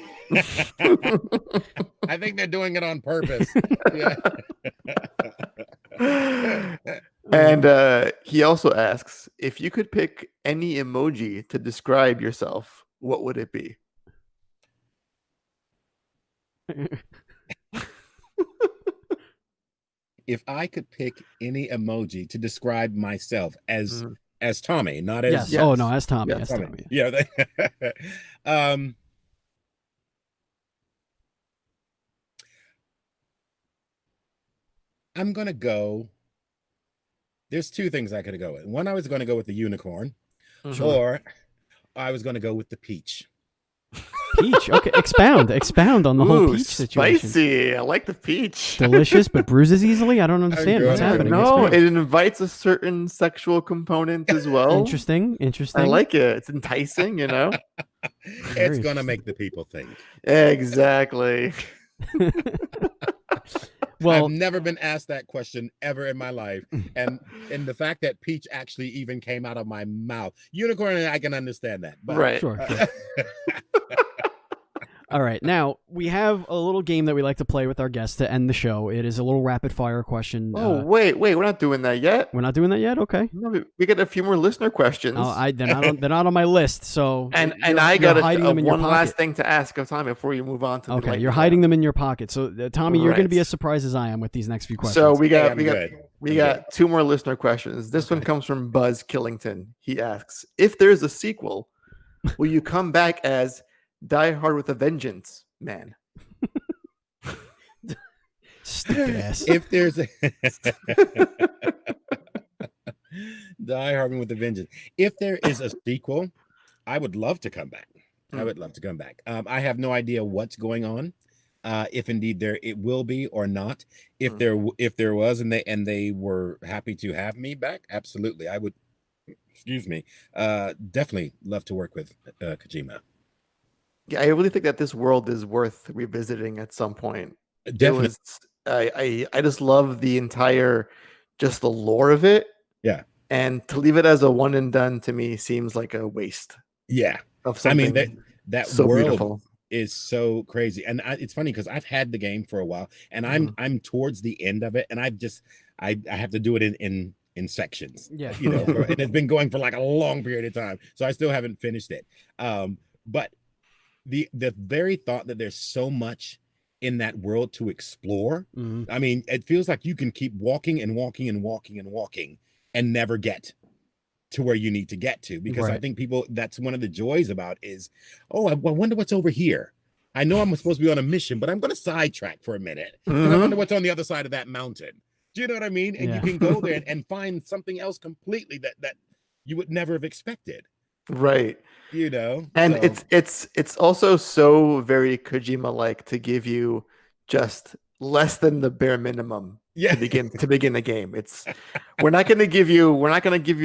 [SPEAKER 1] I think they're doing it on purpose. Yeah.
[SPEAKER 3] And he also asks, if you could pick any emoji to describe yourself, what would it be?
[SPEAKER 1] If I could pick any emoji to describe myself as Tommie, not as
[SPEAKER 2] yes. Oh no, as Tommie.
[SPEAKER 1] Yes,
[SPEAKER 2] as Tommie.
[SPEAKER 1] Yeah. I'm gonna go. There's two things I could go with. One, I was going to go with the unicorn, or I was going to go with the peach.
[SPEAKER 2] Peach. Okay, expound on the whole peach situation.
[SPEAKER 3] Spicy. I like the peach.
[SPEAKER 2] Delicious, but bruises easily. I don't understand what's happening.
[SPEAKER 3] No, it invites a certain sexual component as well.
[SPEAKER 2] Interesting.
[SPEAKER 3] I like it. It's enticing.
[SPEAKER 1] It's going to make the people think.
[SPEAKER 3] Exactly.
[SPEAKER 1] Well, I've never been asked that question ever in my life, and the fact that peach actually even came out of my mouth. Unicorn, I can understand that, but
[SPEAKER 3] right?
[SPEAKER 2] Sure. All right, now we have a little game that we like to play with our guests to end the show. It is a little rapid fire question.
[SPEAKER 3] Oh, wait, we're not doing that yet.
[SPEAKER 2] We're not doing that yet. Okay.
[SPEAKER 3] No, we got a few more listener questions.
[SPEAKER 2] Oh, they're not on my list. So
[SPEAKER 3] and I got one last thing to ask of Tommy before you move on to.
[SPEAKER 2] Okay, you're hiding them in your pocket. So Tommy, you're going to be as surprised as I am with these next few questions.
[SPEAKER 3] So we got two more listener questions. This one comes from Buzz Killington. He asks, if there's a sequel, will you come back as Die Hard with a Vengeance man?
[SPEAKER 2] Stupid ass.
[SPEAKER 1] If there's a Die-Hardman with a Vengeance, if there is a sequel, I would love to come back. I would love to come back. I have no idea what's going on. If indeed it will be or not. If there was and they were happy to have me back, absolutely, I would. Excuse me. Definitely love to work with Kojima.
[SPEAKER 3] Yeah, I really think that this world is worth revisiting at some point.
[SPEAKER 1] Definitely.
[SPEAKER 3] I just love the entire, just the lore of it.
[SPEAKER 1] Yeah.
[SPEAKER 3] And to leave it as a one and done to me seems like a waste.
[SPEAKER 1] Yeah.
[SPEAKER 3] Of something.
[SPEAKER 1] I mean, that
[SPEAKER 3] so
[SPEAKER 1] world
[SPEAKER 3] beautiful.
[SPEAKER 1] Is so crazy. And it's funny because I've had the game for a while and I'm towards the end of it. And I have to do it in sections.
[SPEAKER 2] Yeah.
[SPEAKER 1] And it's been going for like a long period of time. So I still haven't finished it. But the very thought that there's so much in that world to explore. I mean, it feels like you can keep walking and walking and walking and walking and never get to where you need to get to, because I think that's one of the joys about is, I wonder what's over here. I know I'm supposed to be on a mission, but I'm going to sidetrack for a minute. And I wonder what's on the other side of that mountain. Do you know what I mean? And you can go there and find something else completely that you would never have expected.
[SPEAKER 3] Right.
[SPEAKER 1] And
[SPEAKER 3] it's also so very Kojima like to give you just less than the bare minimum to begin the game. We're not going to give you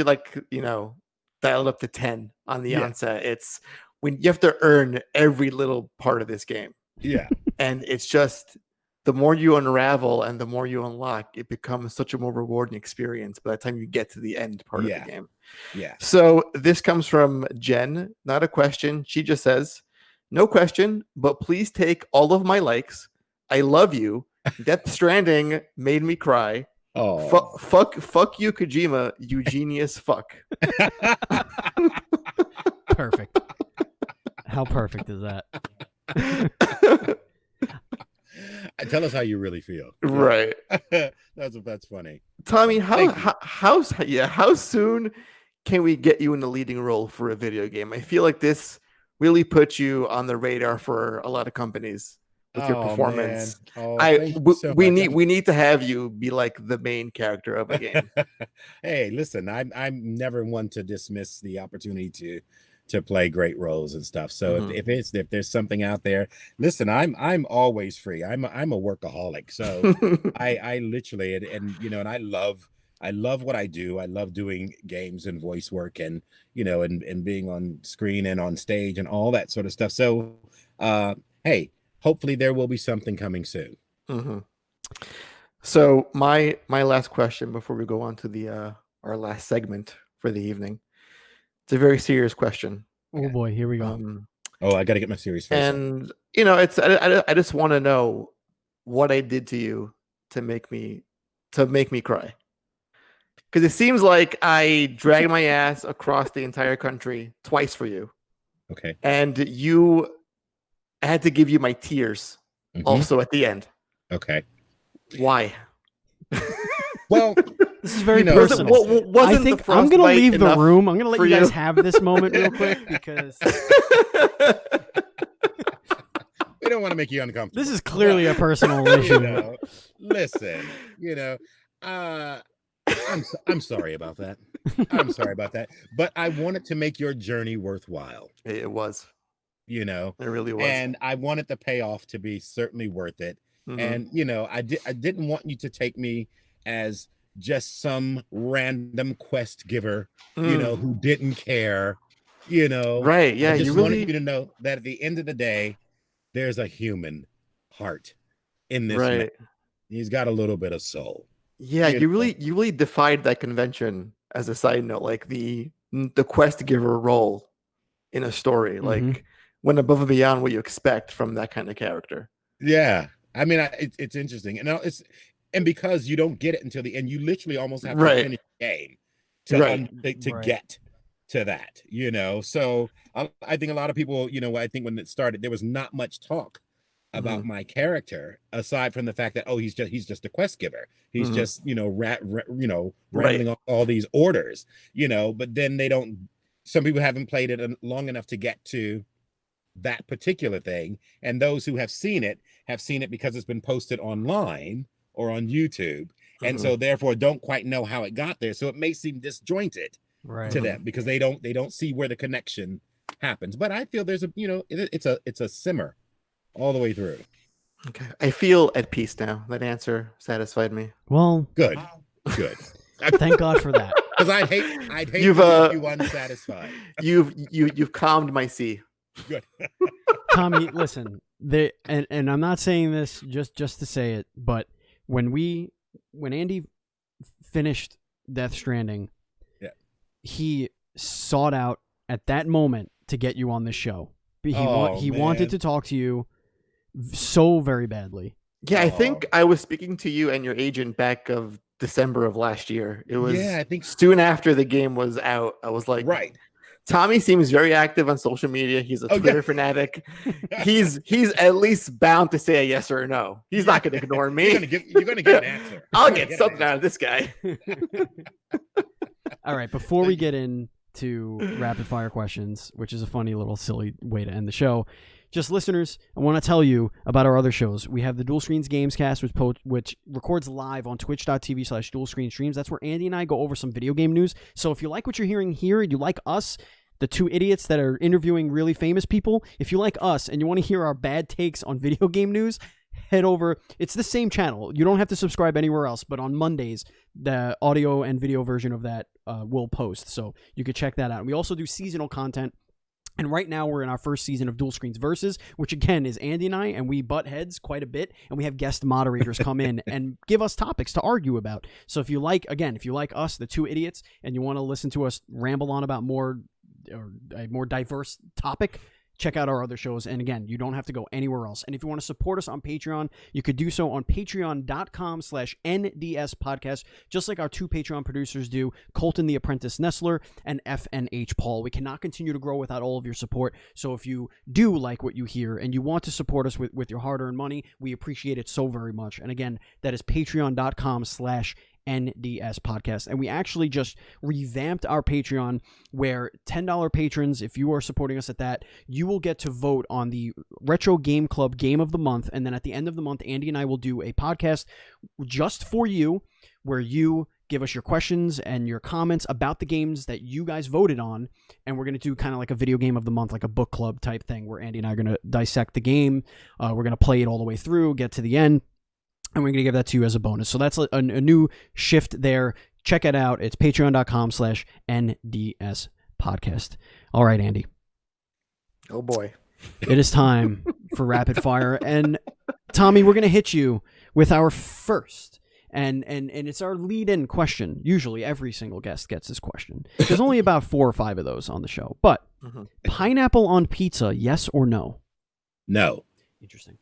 [SPEAKER 3] like, dial it up to 10 on the onset. It's when you have to earn every little part of this game.
[SPEAKER 1] Yeah.
[SPEAKER 3] And it's just the more you unravel and the more you unlock, it becomes such a more rewarding experience by the time you get to the end part of the game.
[SPEAKER 1] Yeah.
[SPEAKER 3] So this comes from Jen, not a question. She just says, no question, but please take all of my likes. I love you. Death Stranding made me cry.
[SPEAKER 1] Oh,
[SPEAKER 3] Fuck you, Kojima, you genius fuck.
[SPEAKER 2] Perfect. How perfect is that?
[SPEAKER 1] Tell us how you really feel.
[SPEAKER 3] Right.
[SPEAKER 1] That's funny.
[SPEAKER 3] Tommie,
[SPEAKER 1] Thank you.
[SPEAKER 3] how soon can we get you in the leading role for a video game? I feel like this really puts you on the radar for a lot of companies with your performance.
[SPEAKER 1] Man. Oh, thank you so
[SPEAKER 3] we
[SPEAKER 1] much.
[SPEAKER 3] we need to have you be like the main character of a game.
[SPEAKER 1] Hey, listen, I'm never one to dismiss the opportunity to play great roles and stuff. So if there's something out there, listen, I'm always free. I'm a workaholic. So I literally and you know, and I love what I do. I love doing games and voice work and you know and being on screen and on stage and all that sort of stuff. So hey, hopefully there will be something coming soon.
[SPEAKER 3] So my last question before we go on to the our last segment for the evening. It's a very serious question.
[SPEAKER 2] Oh boy, here we go.
[SPEAKER 1] I got to get my serious face.
[SPEAKER 3] And you know, it's I just want to know what I did to you to make me cry. Because it seems like I dragged my ass across the entire country twice for you.
[SPEAKER 1] Okay.
[SPEAKER 3] And I had to give you my tears also at the end.
[SPEAKER 1] Okay.
[SPEAKER 3] Why?
[SPEAKER 1] Well,
[SPEAKER 2] this is very personal. I think I'm going to leave the room. I'm going to let you guys have this moment real quick because
[SPEAKER 1] we don't want to make you uncomfortable.
[SPEAKER 2] This is clearly a personal issue.
[SPEAKER 1] You know, listen, you know, I'm sorry about that. I'm sorry about that. But I wanted to make your journey worthwhile.
[SPEAKER 3] It was.
[SPEAKER 1] You know,
[SPEAKER 3] it really was.
[SPEAKER 1] And I wanted the payoff to be certainly worth it. And, you know, I didn't want you to take me as just some random quest giver, you know, who didn't care, you know.
[SPEAKER 3] Right. Yeah.
[SPEAKER 1] I just wanted you to know that at the end of the day, there's a human heart in this man. He's got a little bit of soul.
[SPEAKER 3] Yeah. You really defied that convention as a side note, like the quest giver role in a story, like went above and beyond what you expect from that kind of character.
[SPEAKER 1] Yeah. I mean, it's interesting, and because you don't get it until the end, you literally almost have to finish the game to get to that, you know. So I think a lot of people, you know, I think when it started, there was not much talk about my character aside from the fact that he's just a quest giver. He's just you know rattling off all these orders, you know. But then some people haven't played it long enough to get to that particular thing, and those who have seen it because it's been posted online or on YouTube, and so therefore don't quite know how it got there. So it may seem disjointed to them because they don't see where the connection happens. But I feel there's it's a simmer all the way through.
[SPEAKER 3] Okay, I feel at peace now. That answer satisfied me.
[SPEAKER 2] Well,
[SPEAKER 1] good.
[SPEAKER 2] Thank God for that.
[SPEAKER 1] Because I'd hate you unsatisfied.
[SPEAKER 3] You've calmed my sea.
[SPEAKER 1] Good.
[SPEAKER 2] Tommie, listen, and I'm not saying this just to say it, but when Andy finished Death Stranding, he sought out at that moment to get you on the show. He wanted to talk to you so very badly.
[SPEAKER 3] Yeah, I think I was speaking to you and your agent back of December of last year. It was
[SPEAKER 1] I think
[SPEAKER 3] soon after the game was out. I was like, Tommie seems very active on social media. He's a Twitter fanatic. He's at least bound to say a yes or a no. He's not going to ignore me.
[SPEAKER 1] You're going to get an answer.
[SPEAKER 3] I'll get something out of this guy.
[SPEAKER 2] All right, before we get into rapid fire questions, which is a funny little silly way to end the show, just listeners, I want to tell you about our other shows. We have the Dual Screens Gamescast, which records live on twitch.tv/dualscreenstreams. That's where Andy and I go over some video game news. So if you like what you're hearing here, you like us, the two idiots that are interviewing really famous people, if you like us and you want to hear our bad takes on video game news, head over. It's the same channel. You don't have to subscribe anywhere else, but on Mondays, the audio and video version of that will post. So you could check that out. We also do seasonal content. And right now we're in our first season of Dual Screens Versus, which again is Andy and I, and we butt heads quite a bit, and we have guest moderators come in and give us topics to argue about. So if you like us, the two idiots, and you want to listen to us ramble on about a more diverse topic, check out our other shows. And again, you don't have to go anywhere else. And if you want to support us on Patreon, you could do so on patreon.com/NDS podcast, just like our 2 Patreon producers do, Colton the Apprentice Nestler and FNH Paul. We cannot continue to grow without all of your support. So if you do like what you hear and you want to support us with your hard-earned money, we appreciate it so very much. And again, that is patreon.com/NDS podcast. And we actually just revamped our Patreon, where $10 patrons, if you are supporting us at that, you will get to vote on the Retro Game Club Game of the Month. And then at the end of the month, Andy and I will do a podcast just for you, where you give us your questions and your comments about the games that you guys voted on. And we're going to do kind of like a video game of the month, like a book club type thing, where Andy and I are going to dissect the game. We're going to play it all the way through, get to the end, and we're going to give that to you as a bonus. So that's a new shift there. Check it out. It's patreon.com/NDS podcast. All right, Andy.
[SPEAKER 3] Oh, boy.
[SPEAKER 2] It is time for rapid fire. And Tommy, we're going to hit you with our first. And it's our lead-in question. Usually every single guest gets this question. There's only about 4 or 5 of those on the show. But pineapple on pizza, yes or no?
[SPEAKER 1] No.
[SPEAKER 2] Interesting.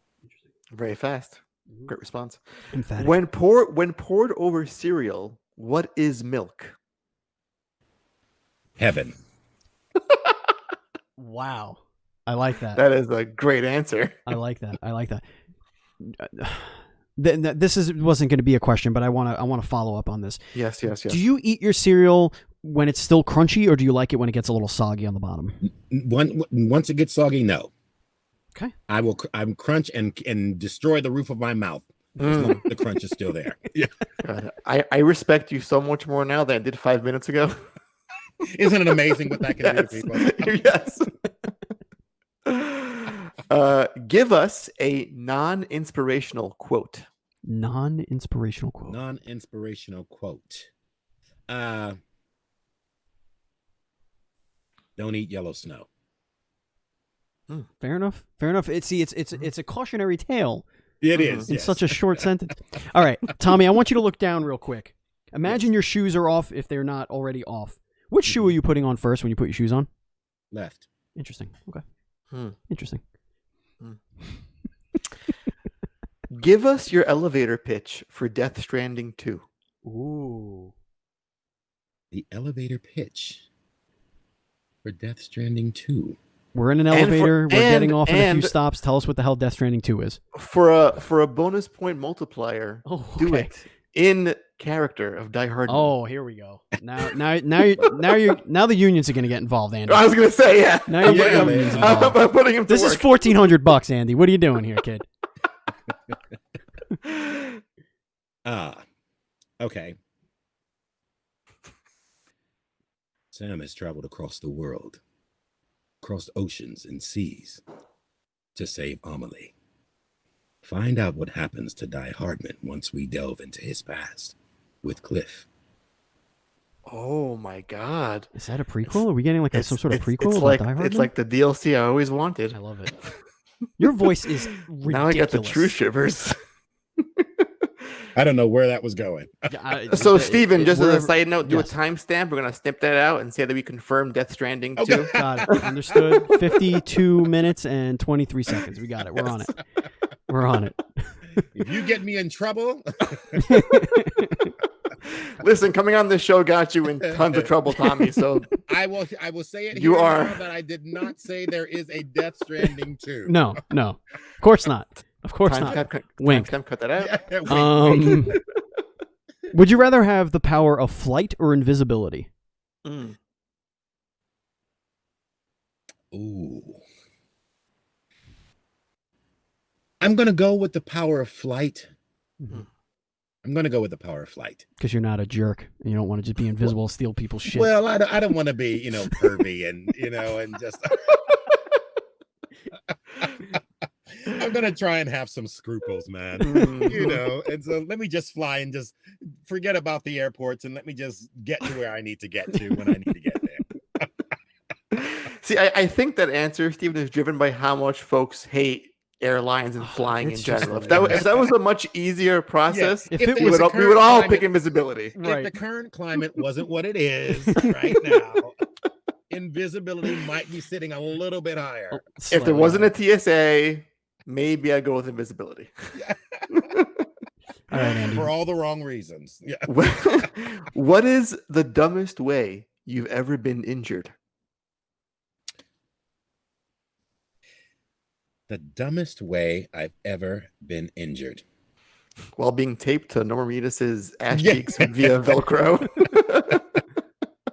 [SPEAKER 3] Very fast. Great response.
[SPEAKER 2] Emphatic.
[SPEAKER 3] When poured over cereal, what is milk?
[SPEAKER 1] Heaven.
[SPEAKER 2] Wow. I like that.
[SPEAKER 3] That is a great answer.
[SPEAKER 2] I like that. This wasn't going to be a question, but I want to follow up on this.
[SPEAKER 3] Yes.
[SPEAKER 2] Do you eat your cereal when it's still crunchy, or do you like it when it gets a little soggy on the bottom?
[SPEAKER 1] Once it gets soggy, no.
[SPEAKER 2] Okay.
[SPEAKER 1] I'm crunch and destroy the roof of my mouth. As long as the crunch is still there. Yeah.
[SPEAKER 3] God, I respect you so much more now than I did 5 minutes ago.
[SPEAKER 1] Isn't it amazing what that can do to people?
[SPEAKER 3] Yes. Give us a non-inspirational quote.
[SPEAKER 2] Non-inspirational quote.
[SPEAKER 1] Non-inspirational quote. Don't eat yellow snow.
[SPEAKER 2] Fair enough. It's a cautionary tale.
[SPEAKER 1] It is
[SPEAKER 2] in such a short sentence. All right, Tommy, I want you to look down real quick. Imagine your shoes are off if they're not already off. Which shoe are you putting on first when you put your shoes on?
[SPEAKER 1] Left.
[SPEAKER 2] Interesting. Okay. Interesting.
[SPEAKER 3] Give us your elevator pitch for Death Stranding 2.
[SPEAKER 2] Ooh.
[SPEAKER 1] The elevator pitch for Death Stranding 2.
[SPEAKER 2] We're in an elevator. We're getting off in a few stops. Tell us what the hell Death Stranding 2 is.
[SPEAKER 3] For a bonus point multiplier, do it in character of Die-Hardman.
[SPEAKER 2] Oh, here we go. Now the unions are going to get involved, Andy.
[SPEAKER 3] I was going to say, yeah.
[SPEAKER 2] Now I'm
[SPEAKER 3] putting him to
[SPEAKER 2] This
[SPEAKER 3] work.
[SPEAKER 2] is $1,400, Andy. What are you doing here, kid?
[SPEAKER 1] Okay. Sam has traveled across the world, across oceans and seas, to save Amelie. Find out what happens to Die-Hardman once we delve into his past with Cliff.
[SPEAKER 3] Oh my God!
[SPEAKER 2] Is that a prequel? Are we getting like some sort of prequel
[SPEAKER 3] it's
[SPEAKER 2] about
[SPEAKER 3] like,
[SPEAKER 2] Die-Hardman?
[SPEAKER 3] It's like the DLC I always wanted.
[SPEAKER 2] I love it. Your voice is ridiculous.
[SPEAKER 3] Now I got the true shivers.
[SPEAKER 1] I don't know where that was going.
[SPEAKER 3] So, Steven, just as a side note, do a timestamp. We're going to snip that out and say that we confirmed Death Stranding 2.
[SPEAKER 2] Got it. Understood. 52 minutes and 23 seconds. We got it. We're on it. We're on it.
[SPEAKER 1] If you get me in trouble.
[SPEAKER 3] Listen, coming on this show got you in tons of trouble, Tommy. So
[SPEAKER 1] I will say it.
[SPEAKER 3] You are
[SPEAKER 1] that I did not say there is a Death Stranding 2.
[SPEAKER 2] No, of course not. Of course not. Wink.
[SPEAKER 3] Cut that out.
[SPEAKER 1] Yeah, wink.
[SPEAKER 2] Would you rather have the power of flight or invisibility?
[SPEAKER 1] Ooh. I'm going to go with the power of flight. I'm going to go with the power of flight.
[SPEAKER 2] Because you're not a jerk and you don't want to just be invisible, steal people's shit.
[SPEAKER 1] Well, I don't want to be, pervy and, and just... I'm going to try and have some scruples, man. And so let me just fly and just forget about the airports and let me just get to where I need to get to when I need to get there.
[SPEAKER 3] See, I think that answer, Steven, is driven by how much folks hate airlines and flying in general. If that was a much easier process,
[SPEAKER 2] we
[SPEAKER 3] would all pick invisibility.
[SPEAKER 1] If the current climate wasn't what it is right now, invisibility might be sitting a little bit higher.
[SPEAKER 3] If there wasn't a TSA, maybe I'd go with invisibility.
[SPEAKER 2] All right, Andy.
[SPEAKER 1] For all the wrong reasons. Yeah.
[SPEAKER 3] What is the dumbest way you've ever been injured?
[SPEAKER 1] The dumbest way I've ever been injured.
[SPEAKER 3] While being taped to Norma Reedus's ass cheeks via Velcro.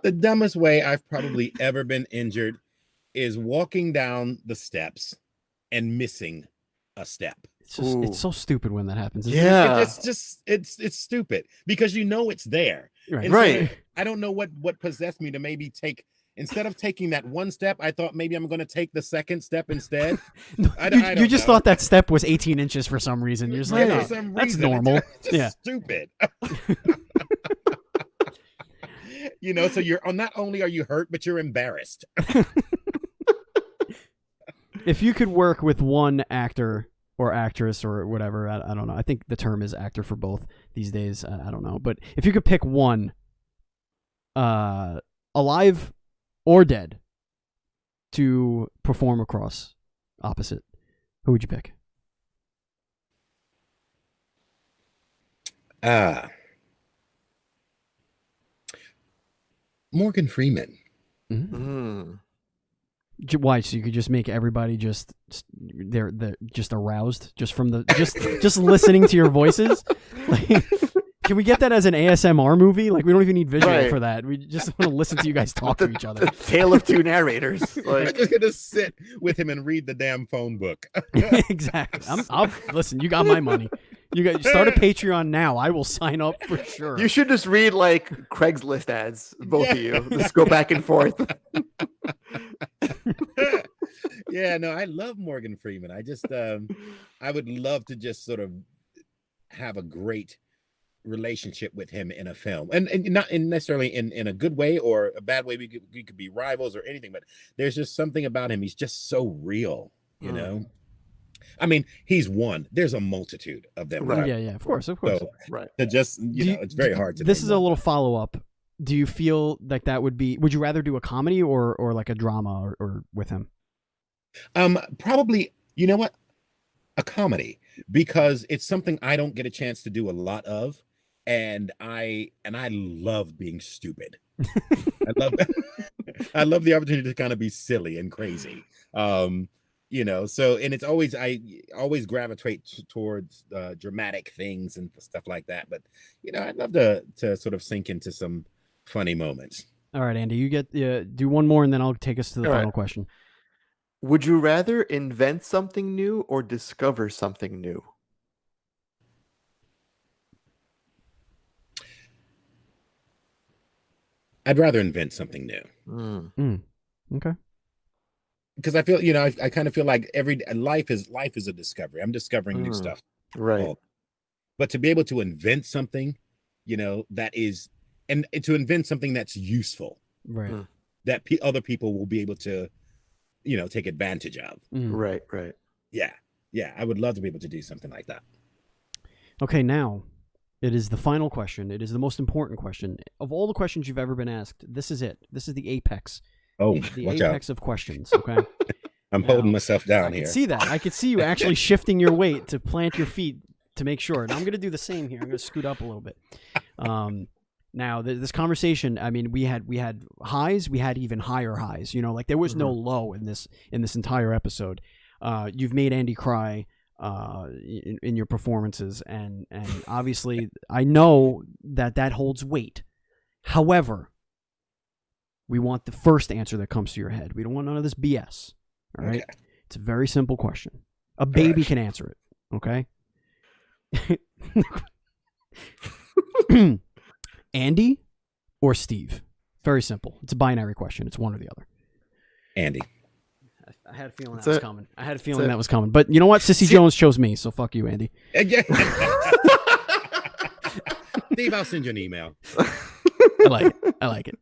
[SPEAKER 1] The dumbest way I've probably ever been injured is walking down the steps and missing a step.
[SPEAKER 2] It's so stupid when that happens.
[SPEAKER 3] Yeah.
[SPEAKER 1] It's stupid because you know it's there.
[SPEAKER 2] Right.
[SPEAKER 1] And
[SPEAKER 3] Right.
[SPEAKER 1] so I don't know what possessed me to maybe take, instead of taking that one step, I thought maybe I'm going to take the second step instead.
[SPEAKER 2] You just thought that step was 18 inches for some reason. You're just like,
[SPEAKER 1] Yeah,
[SPEAKER 2] oh,
[SPEAKER 1] for some
[SPEAKER 2] that's
[SPEAKER 1] reason.
[SPEAKER 2] normal.
[SPEAKER 1] It's just
[SPEAKER 2] Yeah.
[SPEAKER 1] stupid. So you're not only are you hurt, but you're embarrassed.
[SPEAKER 2] If you could work with one actor or actress or whatever, I don't know. I think the term is actor for both these days. I don't know. But if you could pick one, alive or dead, to perform across opposite, who would you pick?
[SPEAKER 1] Morgan Freeman.
[SPEAKER 3] Mm.
[SPEAKER 2] Why? So you could just make everybody they're just aroused just from the just listening to your voices. Like, can we get that as an ASMR movie? Like, we don't even need visual for that. We just want to listen to you guys talk to each other.
[SPEAKER 3] The tale of two narrators.
[SPEAKER 1] I'm just gonna sit with him and read the damn phone book.
[SPEAKER 2] Exactly. I'll listen. You got my money. You start a Patreon now. I will sign up for sure.
[SPEAKER 3] You should just read like Craigslist ads, both of you. Just go back and forth.
[SPEAKER 1] Yeah, no, I love Morgan Freeman. I just I would love to just sort of have a great relationship with him in a film, and not necessarily in a good way or a bad way. We could be rivals or anything, but there's just something about him. He's just so real, you know. I mean, he's one. There's a multitude of them.
[SPEAKER 3] Right.
[SPEAKER 2] Yeah, of course.
[SPEAKER 1] So,
[SPEAKER 3] right.
[SPEAKER 1] To just it's very hard to.
[SPEAKER 2] This is a little follow up. Do you feel like that would be? Would you rather do a comedy or like a drama or with him?
[SPEAKER 1] Probably. You know what? A comedy, because it's something I don't get a chance to do a lot of, and I love being stupid. I love the opportunity to kind of be silly and crazy. So, and it's always, I always gravitate towards dramatic things and stuff like that. But, I'd love to sort of sink into some funny moments.
[SPEAKER 2] All right, Andy, you get do one more and then I'll take us to the final question.
[SPEAKER 3] Would you rather invent something new or discover something new?
[SPEAKER 1] I'd rather invent something new.
[SPEAKER 2] Okay.
[SPEAKER 1] Because I feel, I kind of feel like life is a discovery. I'm discovering new stuff.
[SPEAKER 3] Right.
[SPEAKER 1] But to be able to invent something, that is, and to invent something that's useful,
[SPEAKER 2] right?
[SPEAKER 1] That other people will be able to, take advantage of.
[SPEAKER 3] Right.
[SPEAKER 1] Yeah. I would love to be able to do something like that.
[SPEAKER 2] Okay, now it is the final question. It is the most important question of all the questions you've ever been asked. This is it. This is the apex.
[SPEAKER 1] Oh,
[SPEAKER 2] the
[SPEAKER 1] watch
[SPEAKER 2] apex
[SPEAKER 1] out.
[SPEAKER 2] of questions. Okay.
[SPEAKER 1] I'm holding myself down here.
[SPEAKER 2] I can see that. I could see you actually shifting your weight to plant your feet to make sure. And I'm going to do the same here. I'm going to scoot up a little bit. Now, this conversation, I mean, we had highs, we had even higher highs. Like there was no low in this entire episode. You've made Andy cry in your performances, and obviously, I know that holds weight. However, we want the first answer that comes to your head. We don't want none of this BS. All right? Okay. It's a very simple question. A baby can answer it. Okay. Andy or Steve? Very simple. It's a binary question. It's one or the other.
[SPEAKER 1] Andy.
[SPEAKER 2] I had a feeling that was coming. That was coming. But you know what? Sissy Jones chose me, so fuck you, Andy.
[SPEAKER 1] Steve, I'll send you an email.
[SPEAKER 2] I like it.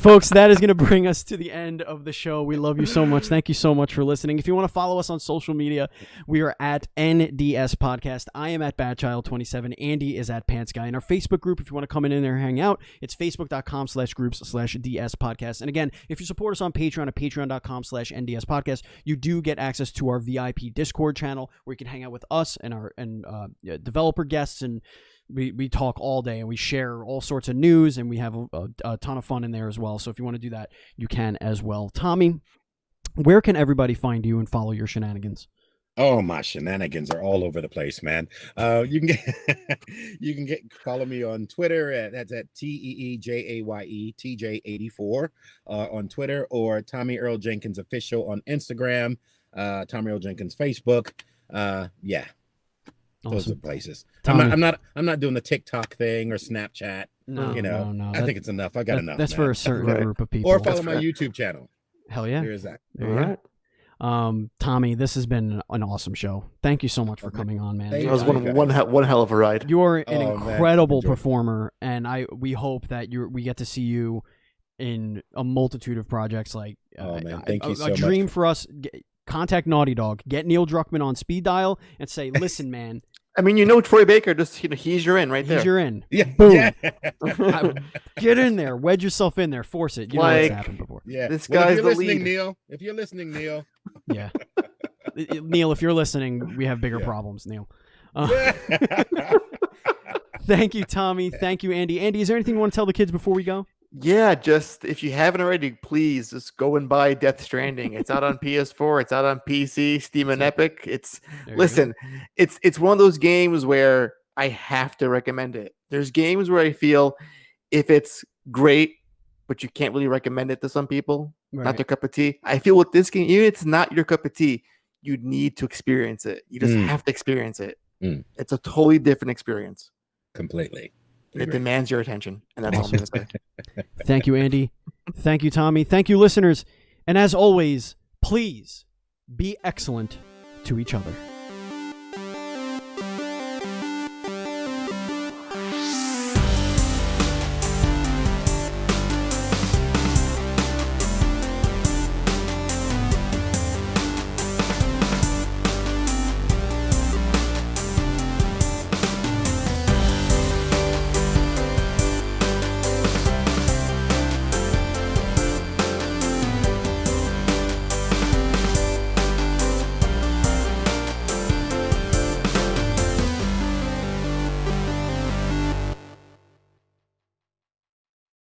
[SPEAKER 2] Folks, that is going to bring us to the end of the show. We love you so much. Thank you so much for listening. If you want to follow us on social media, we are at NDS Podcast. I am at BadChild27. Andy is at Pants Guy. And our Facebook group, if you want to come in there and hang out, it's facebook.com/groups/DS Podcast. And again, if you support us on Patreon at patreon.com/NDS Podcast, you do get access to our VIP Discord channel where you can hang out with us and our developer guests, and we talk all day and we share all sorts of news, and we have a ton of fun in there as well. So if you want to do that, you can as well. Tommie, where can everybody find you and follow your shenanigans?
[SPEAKER 1] Oh, my shenanigans are all over the place, man. You can follow me on Twitter that's at TEEJAYETJ84 on Twitter, or Tommie Earl Jenkins official on Instagram, Tommie Earl Jenkins Facebook. Yeah.
[SPEAKER 2] Awesome.
[SPEAKER 1] Those are places.
[SPEAKER 2] Tommie.
[SPEAKER 1] I'm not doing the TikTok thing or Snapchat.
[SPEAKER 2] No,
[SPEAKER 1] no. I think it's enough. I got enough.
[SPEAKER 2] That's
[SPEAKER 1] man.
[SPEAKER 2] for a certain group of people.
[SPEAKER 1] Or follow my YouTube channel.
[SPEAKER 2] Hell yeah.
[SPEAKER 1] There is that.
[SPEAKER 2] There you go. Tommie, this has been an awesome show. Thank you so much for coming on, man.
[SPEAKER 3] It was one hell of a ride.
[SPEAKER 2] You're an incredible performer, and we hope that we get to see you in a multitude of projects. Like,
[SPEAKER 1] man, thank you so much.
[SPEAKER 2] A dream for us. Contact Naughty Dog, get Neil Druckmann on speed dial, and say, "Listen, man."
[SPEAKER 3] I mean, Troy Baker, just he's your in right there.
[SPEAKER 2] He's your in.
[SPEAKER 1] Yeah.
[SPEAKER 2] Boom.
[SPEAKER 1] Yeah.
[SPEAKER 2] Get in there. Wedge yourself in there. Force it. You know what's happened before.
[SPEAKER 1] Yeah.
[SPEAKER 3] This guy's
[SPEAKER 1] if
[SPEAKER 3] the
[SPEAKER 1] listening,
[SPEAKER 3] lead.
[SPEAKER 1] Neil. If you're listening, Neil.
[SPEAKER 2] Yeah. Neil, if you're listening, we have bigger problems, Neil. Thank you, Tommie. Thank you, Andy. Andy, is there anything you want to tell the kids before we go?
[SPEAKER 3] Yeah, just if you haven't already, please just go and buy Death Stranding. It's out on PS4. It's out on PC, Steam, and Epic. It's one of those games where I have to recommend it. There's games where I feel if it's great, but you can't really recommend it to some people, not their cup of tea. I feel with this game, even if it's not your cup of tea, you need to experience it. You just have to experience it. It's a totally different experience.
[SPEAKER 1] Completely.
[SPEAKER 3] It demands your attention, and that's all I'm going to say.
[SPEAKER 2] Thank you, Andy. Thank you, Tommie. Thank you, listeners. And as always, please be excellent to each other.